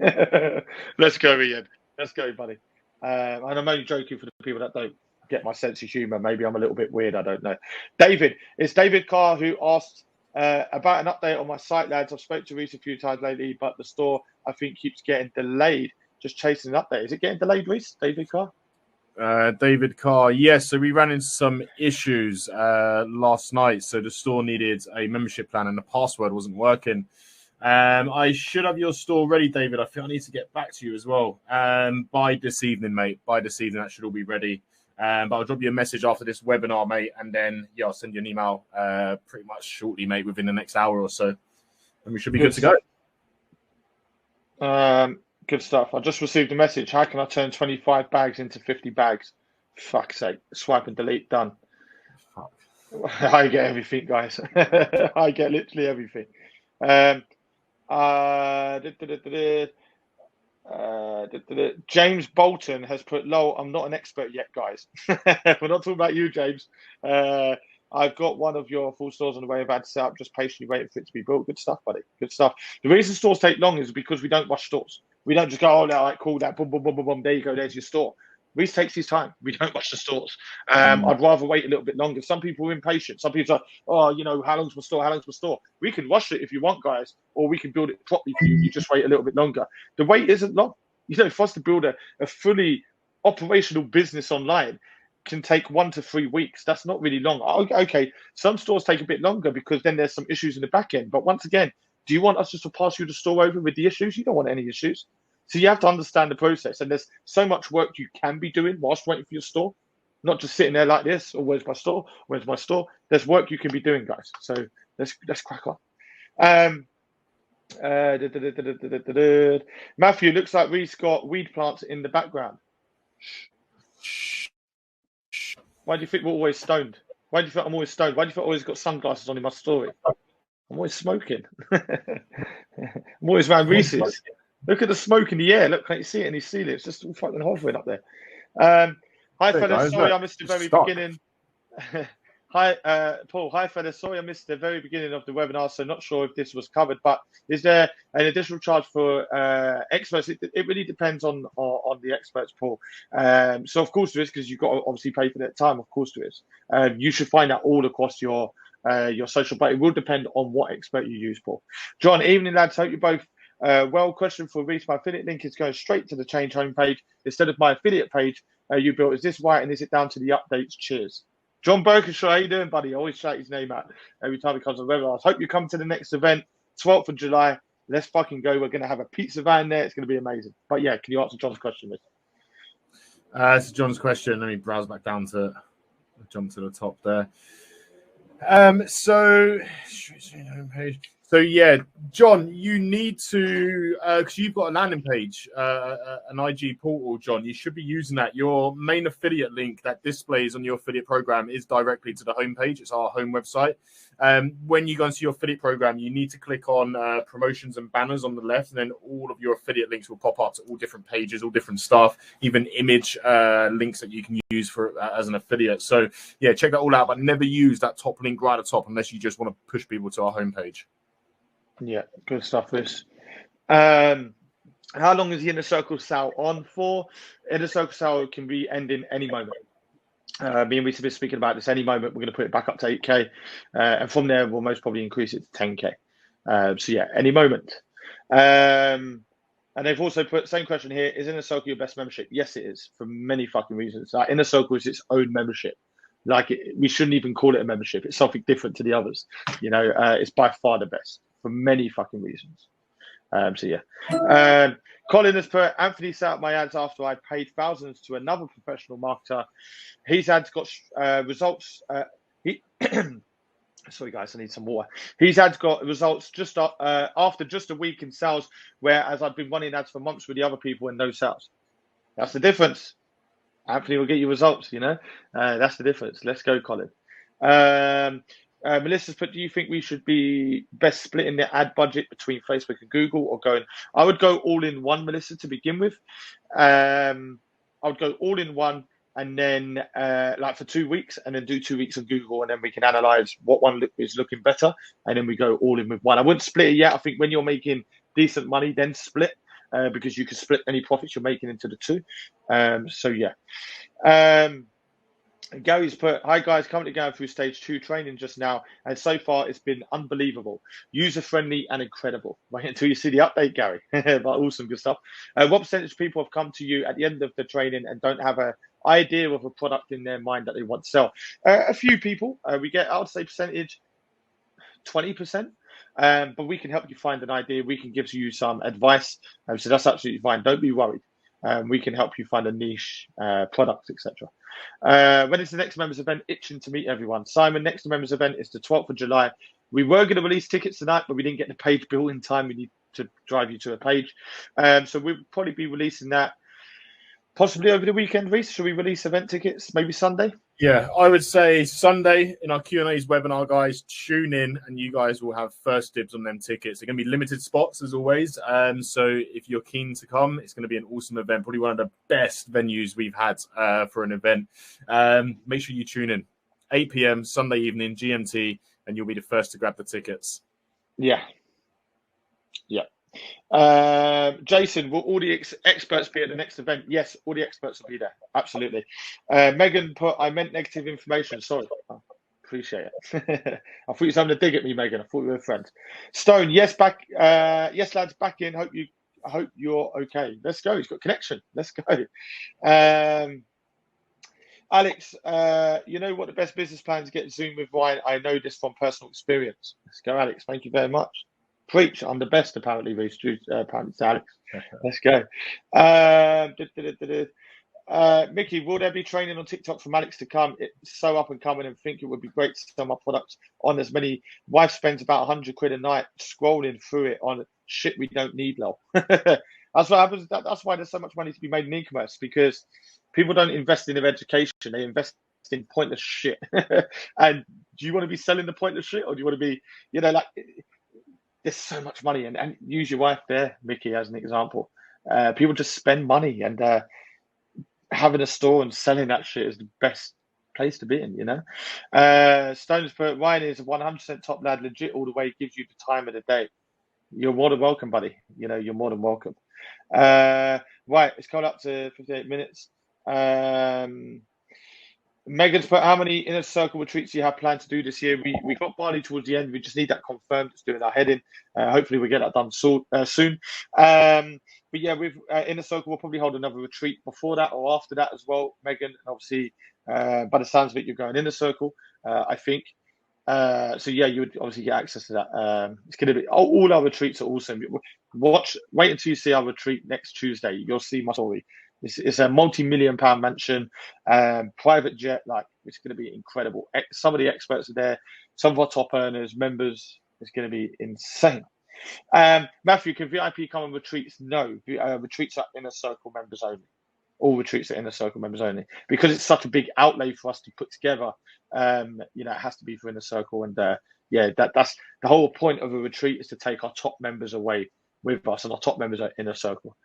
Let's go, Ian. Let's go, buddy. And I'm only joking for the people that don't get my sense of humour. Maybe I'm a little bit weird. I don't know. David. It's David Carr who asked about an update on my site, lads. I've spoken to Reece a few times lately, but the store, I think, keeps getting delayed. Just chasing an update. Is it getting delayed, Reece? David Carr? David Carr, yes. So we ran into some issues last night. So the store needed a membership plan and the password wasn't working. I should have your store ready, David. I think I need to get back to you as well. By this evening, mate. By this evening, that should all be ready. But I'll drop you a message after this webinar, mate, and then I'll send you an email pretty much shortly, mate, within the next hour or so, and we should be good to go. Good stuff. I just received a message. How can I turn 25 bags into 50 bags? Fuck's sake. Swipe and delete. Done. Fuck. I get everything, guys. I get literally everything. James Bolton has put, lol, I'm not an expert yet, guys. We're not talking about you, James. I've got one of your full stores on the way. I've had to set up, just patiently waiting for it to be built. Good stuff, buddy. Good stuff. The reason stores take long is because we don't rush stores. We don't just go, oh, all right, cool, that, boom, boom, boom, boom, boom. There you go, there's your store. Reece takes his time. We don't rush the stores. I'd rather wait a little bit longer. Some people are impatient. Some people are, oh, how long's my store? How long's my store? We can rush it if you want, guys, or we can build it properly for you. You just wait a little bit longer. The wait isn't long. For us to build a fully operational business online can take 1 to 3 weeks. That's not really long. Okay, some stores take a bit longer because then there's some issues in the back end. But once again, do you want us just to pass you the store over with the issues? You don't want any issues. So you have to understand the process. And there's so much work you can be doing whilst waiting for your store, not just sitting there like this, or where's my store? Where's my store? There's work you can be doing, guys. So let's crack on. Matthew, looks like Reece got weed plants in the background. Why do you think we're always stoned? Why do you think I'm always stoned? Why do you think I always got sunglasses on in my story? I'm always smoking. I'm always around Reece's. Look at the smoke in the air. Look, can't you see it in these ceilings? It's just all fucking hovering up there. Hi, fellas. Sorry, I missed the very beginning. Hi, Paul. Hi, fellas. Sorry, I missed the very beginning of the webinar, so not sure if this was covered. But is there an additional charge for experts? It really depends on the experts, Paul. So of course there is, because you've got to obviously pay for that time. Of course there is. You should find that all across your social, but it will depend on what expert you use, Paul. John, evening, lads. Hope you both. Well, question for Reece. My affiliate link is going straight to the Change homepage instead of my affiliate page you built. Is this right? And is it down to the updates? Cheers. John Berkshire, how you doing, buddy? I always shout his name out every time he comes on the webinar. I hope you come to the next event, 12th of July. Let's fucking go. We're going to have a pizza van there. It's going to be amazing. But yeah, can you answer John's question, Reece? That's John's question. Let me browse back down to jump to the top there. So yeah, John, you need to, because you've got a landing page, an IG portal, John, you should be using that. Your main affiliate link that displays on your affiliate program is directly to the homepage. It's our home website. When you go into your affiliate program, you need to click on promotions and banners on the left, and then all of your affiliate links will pop up to all different pages, all different stuff, even image links that you can use for as an affiliate. So yeah, check that all out, but never use that top link right at the top unless you just want to push people to our homepage. Yeah, good stuff, Chris. How long is the inner circle sale on for? Inner circle sale can be ending any moment. Me and Reece have been speaking about this. Any moment, we're going to put it back up to 8K. And from there, we'll most probably increase it to 10K. So, yeah, any moment. And they've also put, same question here, is Inner Circle your best membership? Yes, it is, for many fucking reasons. Inner Circle is its own membership. We shouldn't even call it a membership. It's something different to the others. It's by far the best for many fucking reasons. So yeah. Colin has put, Anthony set up my ads after I paid thousands to another professional marketer. His ads got results. Sorry guys, I need some water. His ads got results just after just a week in sales, whereas I've been running ads for months with the other people and no sales. That's the difference. Anthony will get you results, that's the difference. Let's go, Colin. Melissa's put, do you think we should be best splitting the ad budget between Facebook and Google, or going? I would go all in one, Melissa, to begin with. I would go all in one, and then for 2 weeks, and then do 2 weeks on Google, and then we can analyze what one is looking better, and then we go all in with one. I wouldn't split it yet. I think when you're making decent money, then split, because you can split any profits you're making into the two. So yeah. Gary's put, hi guys, currently going through stage 2 training just now, and so far it's been unbelievable, user-friendly and incredible. Wait until you see the update, Gary. But awesome, good stuff. What percentage of people have come to you at the end of the training and don't have an idea of a product in their mind that they want to sell? A few people. We get, I would say percentage, 20%. But we can help you find an idea. We can give you some advice. So that's absolutely fine. Don't be worried. We can help you find a niche product, etc. When is the next members event? Itching to meet everyone. Simon, next members event is the 12th of July. We were going to release tickets tonight, but we didn't get the page built in time. We need to drive you to a page. So we'll probably be releasing that possibly over the weekend, Reece. Should we release event tickets maybe Sunday? Yeah, I would say Sunday in our Q&A's webinar, guys. Tune in, and you guys will have first dibs on them tickets. They're going to be limited spots, as always. So if you're keen to come, it's going to be an awesome event. Probably one of the best venues we've had for an event. Make sure you tune in. 8 p.m. Sunday evening, GMT, and you'll be the first to grab the tickets. Yeah. Jason, will all the experts be at the next event? Yes, all the experts will be there. Absolutely. Megan put, I meant negative information. Sorry. Appreciate it. I thought you were having a dig at me, Megan. I thought we were friends. Stone, yes, back. Yes, lads, back in. I hope you're okay. Let's go. He's got connection. Let's go. Alex, you know what the best business plan to get Zoom with Ryan? I know this from personal experience. Let's go, Alex. Thank you very much. Preach. I'm the best, apparently, Reece. Apparently, it's Alex. Let's go. Mickey, will there be training on TikTok from Alex to come? It's so up and coming, and think it would be great to sell my products on as many. Wife spends about 100 quid a night scrolling through it on shit we don't need, lol. That's what happens. That's why there's so much money to be made in e-commerce, because people don't invest in their education. They invest in pointless shit. And do you want to be selling the pointless shit, or do you want to be, there's so much money, and use your wife there, Mickey, as an example. People just spend money, and having a store and selling that shit is the best place to be in, Stones put, Ryan is a 100% top lad, legit all the way, gives you the time of the day. You're more than welcome, buddy. You're more than welcome. Right, it's coming up to 58 minutes. Megan's put, how many inner circle retreats do you have planned to do this year? We got Bali towards the end. We just need that confirmed. It's doing our heading. Hopefully we get that done soon. But yeah, with inner circle, we'll probably hold another retreat before that or after that as well, Megan. And obviously, by the sounds of it, you're going inner circle, I think. So yeah, you would obviously get access to that. It's going to be all our retreats are awesome. Wait until you see our retreat next Tuesday. You'll see my story. It's a multi-million-pound mansion, private jet. It's going to be incredible. Some of the experts are there. Some of our top earners, members. It's going to be insane. Matthew, can VIP come on retreats? No, retreats are inner circle members only. All retreats are inner circle members only, because it's such a big outlay for us to put together. It has to be for inner circle, and that's the whole point of a retreat, is to take our top members away with us, and our top members are inner circle.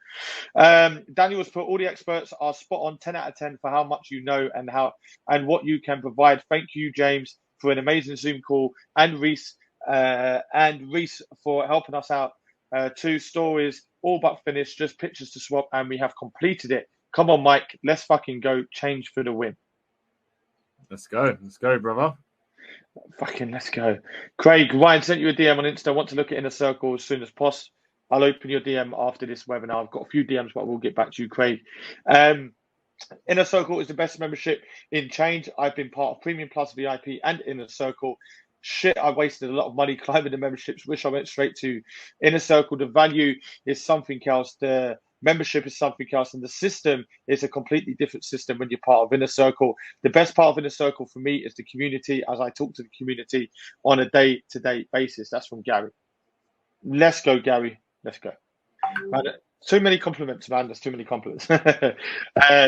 Daniel has put, all the experts are spot on, 10 out of 10 for how much you know and what you can provide. Thank you, James, for an amazing Zoom call, and Reece, and Reece for helping us out. 2 stories, all but finished, just pictures to swap, and we have completed it. Come on, Mike, let's fucking go. Change for the win. Let's go, brother. Fucking let's go. Craig, Ryan sent you a DM on Insta. I want to look at Inner Circle as soon as possible. I'll open your DM after this webinar. I've got a few DMs, but we'll get back to you, Craig. Inner Circle is the best membership in change. I've been part of Premium Plus, VIP, and Inner Circle. Shit, I wasted a lot of money climbing the memberships. Wish I went straight to Inner Circle. The value is something else. The membership is something else, and the system is a completely different system when you're part of Inner Circle. The best part of Inner Circle for me is the community, as I talk to the community on a day-to-day basis. That's from Gary. Let's go, Gary. Let's go. Too many compliments, man. There's too many compliments. No,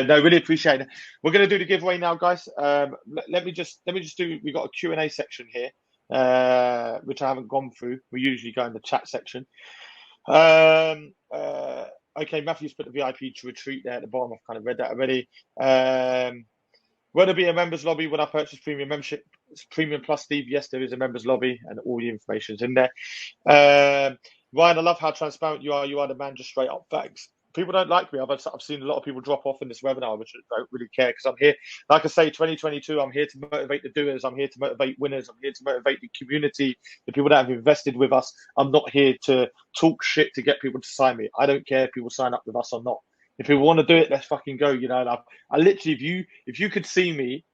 really appreciate it. We're going to do the giveaway now, guys. Let me just do. We got a Q&A section here, which I haven't gone through. We usually go in the chat section. Okay, Matthew's put the VIP to retreat there at the bottom. I've kind of read that already. Will there be a members lobby when I purchase premium membership? Premium Plus, Steve. Yes, there is a members lobby, and all the information's in there. Ryan, I love how transparent you are. You are the man, just straight up facts. People don't like me. I've seen a lot of people drop off in this webinar, which I don't really care because I'm here. Like I say, 2022, I'm here to motivate the doers. I'm here to motivate winners. I'm here to motivate the community, the people that have invested with us. I'm not here to talk shit to get people to sign me. I don't care if people sign up with us or not. If people want to do it, let's fucking go. You know, I literally, if you could see me,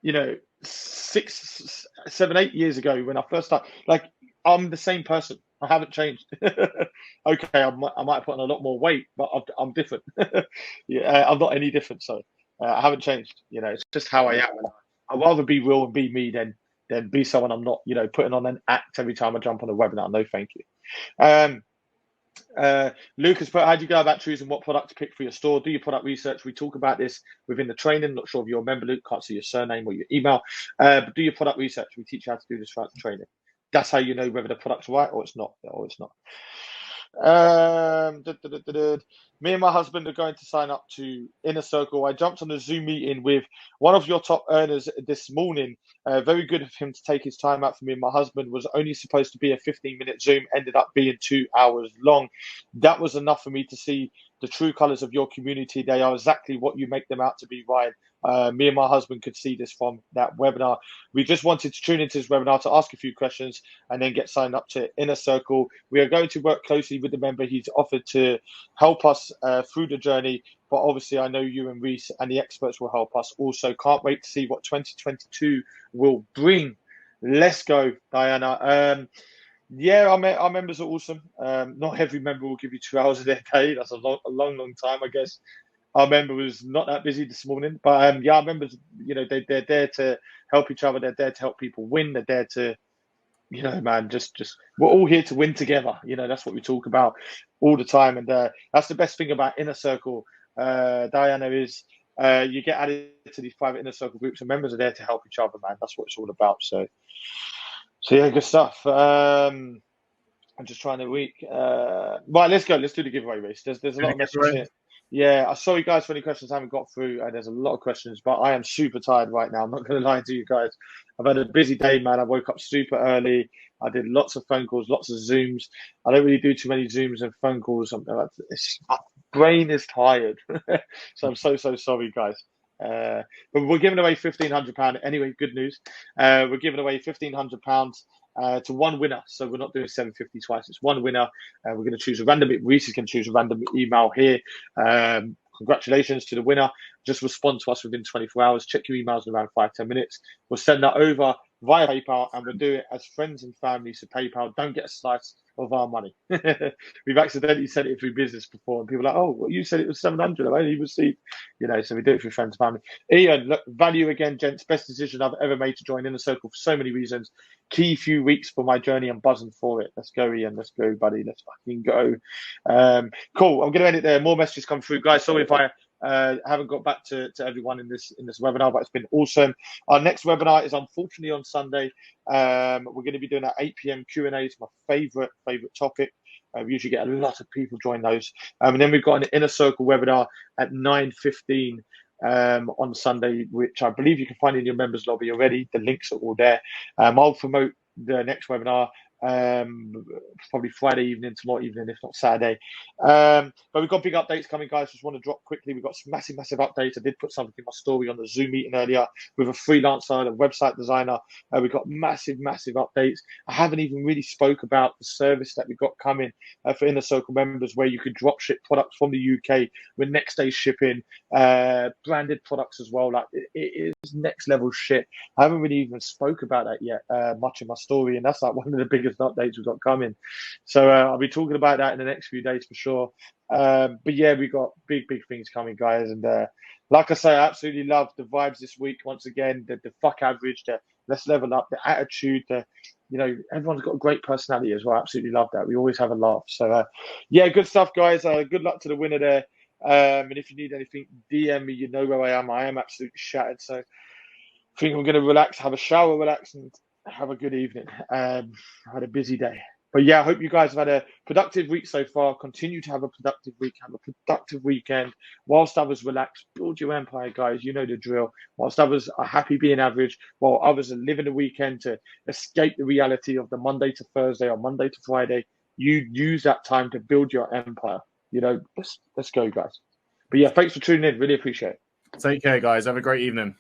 you know, 6, 7, 8 years ago when I first started, like, I'm the same person. I haven't changed. Okay, I might put on a lot more weight, but I'm different. Yeah, I'm not any different. So I haven't changed. You know, it's just how I am. I'd rather be real and be me than be someone I'm not. You know, putting on an act every time I jump on a webinar. No, thank you. Lucas put, how do you go about choosing what product to pick for your store? Do your product research. We talk about this within the training. Not sure if you're a member, Luke. Can't see your surname or your email. But do your product research. We teach you how to do this throughout the training. That's how you know whether the product's right or it's not. Me and my husband are going to sign up to Inner Circle. I jumped on a Zoom meeting with one of your top earners this morning. Very good of him to take his time out for me and my husband. Was only supposed to be a 15-minute Zoom, ended up being 2 hours long. That was enough for me to see the true colors of your community. They are exactly what you make them out to be, Ryan. Me and my husband could see this from that webinar. We just wanted to tune into this webinar to ask a few questions and then get signed up to Inner Circle. We are going to work closely with the member. He's offered to help us through the journey, but obviously I know you and Reece and the experts will help us also. Can't wait to see what 2022 will bring. Let's go, Diana. Yeah, our members are awesome. Not every member will give you 2 hours of their day. That's a long time, I guess. Our member was not that busy this morning, but yeah, our members, you know, they're there to help each other. They're there to help people win. They're there to, you know, man, just we're all here to win together. You know, that's what we talk about all the time, and that's the best thing about Inner Circle, Diana, is you get added to these private Inner Circle groups, and members are there to help each other, man. That's what it's all about. So yeah, good stuff. I'm just trying to right, let's go. Let's do the giveaway race. There's a lot of messages here. Yeah, sorry guys for any questions I haven't got through. There's a lot of questions, but I am super tired right now. I'm not going to lie to you guys. I've had a busy day, man. I woke up super early. I did lots of phone calls, lots of Zooms. I don't really do too many Zooms and phone calls. My brain is tired. So I'm so sorry, guys. But we're giving away £1,500. Anyway, good news. We're giving away £1,500 to one winner. So we're not doing 750 twice. It's one winner. We're going to choose a random. Reece can choose a random email here. Congratulations to the winner. Just respond to us within 24 hours. Check your emails in around 5-10 minutes. We'll send that over via PayPal, and we'll do it as friends and family. So PayPal, don't get a slice of our money. We've accidentally sent it through business before, and people are like, oh, well, you said it was 700. I only received, you know, so we do it for friends and family. Ian, look, value again, gents. Best decision I've ever made to join Inner Circle for so many reasons. Key few weeks for my journey. I'm buzzing for it. Let's go, Ian. Let's go, buddy. Let's fucking go. Cool. I'm going to end it there. More messages come through, guys. Sorry if I haven't got back to everyone in this webinar, but it's been awesome. Our next webinar is unfortunately on Sunday. We're going to be doing our 8 p.m. Q&A. It's my favorite topic. We usually get a lot of people join those. And then we've got an Inner Circle webinar at 9:15 on Sunday, which I believe you can find in your members lobby already. The links are all there. I'll promote the next webinar. Probably Friday evening, tomorrow evening, if not Saturday. But we've got big updates coming, guys. Just want to drop quickly. We've got some massive updates. I did put something in my story on the Zoom meeting earlier with a freelancer, a website designer. We've got massive updates. I haven't even really spoke about the service that we've got coming for Inner Circle members, where you could drop ship products from the UK with next day shipping, branded products as well. Like it is next level shit. I haven't really even spoke about that yet much in my story, and that's like one of the biggest updates we've got coming. So I'll be talking about that in the next few days for sure. But yeah, we got big things coming, guys. And like I say, I absolutely love the vibes this week. Once again, the fuck average, the let's level up, the attitude, everyone's got a great personality as well. I absolutely love that. We always have a laugh. So yeah, good stuff, guys. Good luck to the winner there. And if you need anything, DM me. You know where I am. I am absolutely shattered. So I think I'm going to relax, have a shower, relax, and have a good evening. I had a busy day. But yeah, I hope you guys have had a productive week so far. Continue to have a productive week, have a productive weekend. Whilst others relax, build your empire, guys. You know the drill. Whilst others are happy being average, while others are living the weekend to escape the reality of the Monday to Thursday or Monday to Friday, you use that time to build your empire. Let's go, guys. But yeah, thanks for tuning in. Really appreciate it. Take care, guys. Have a great evening.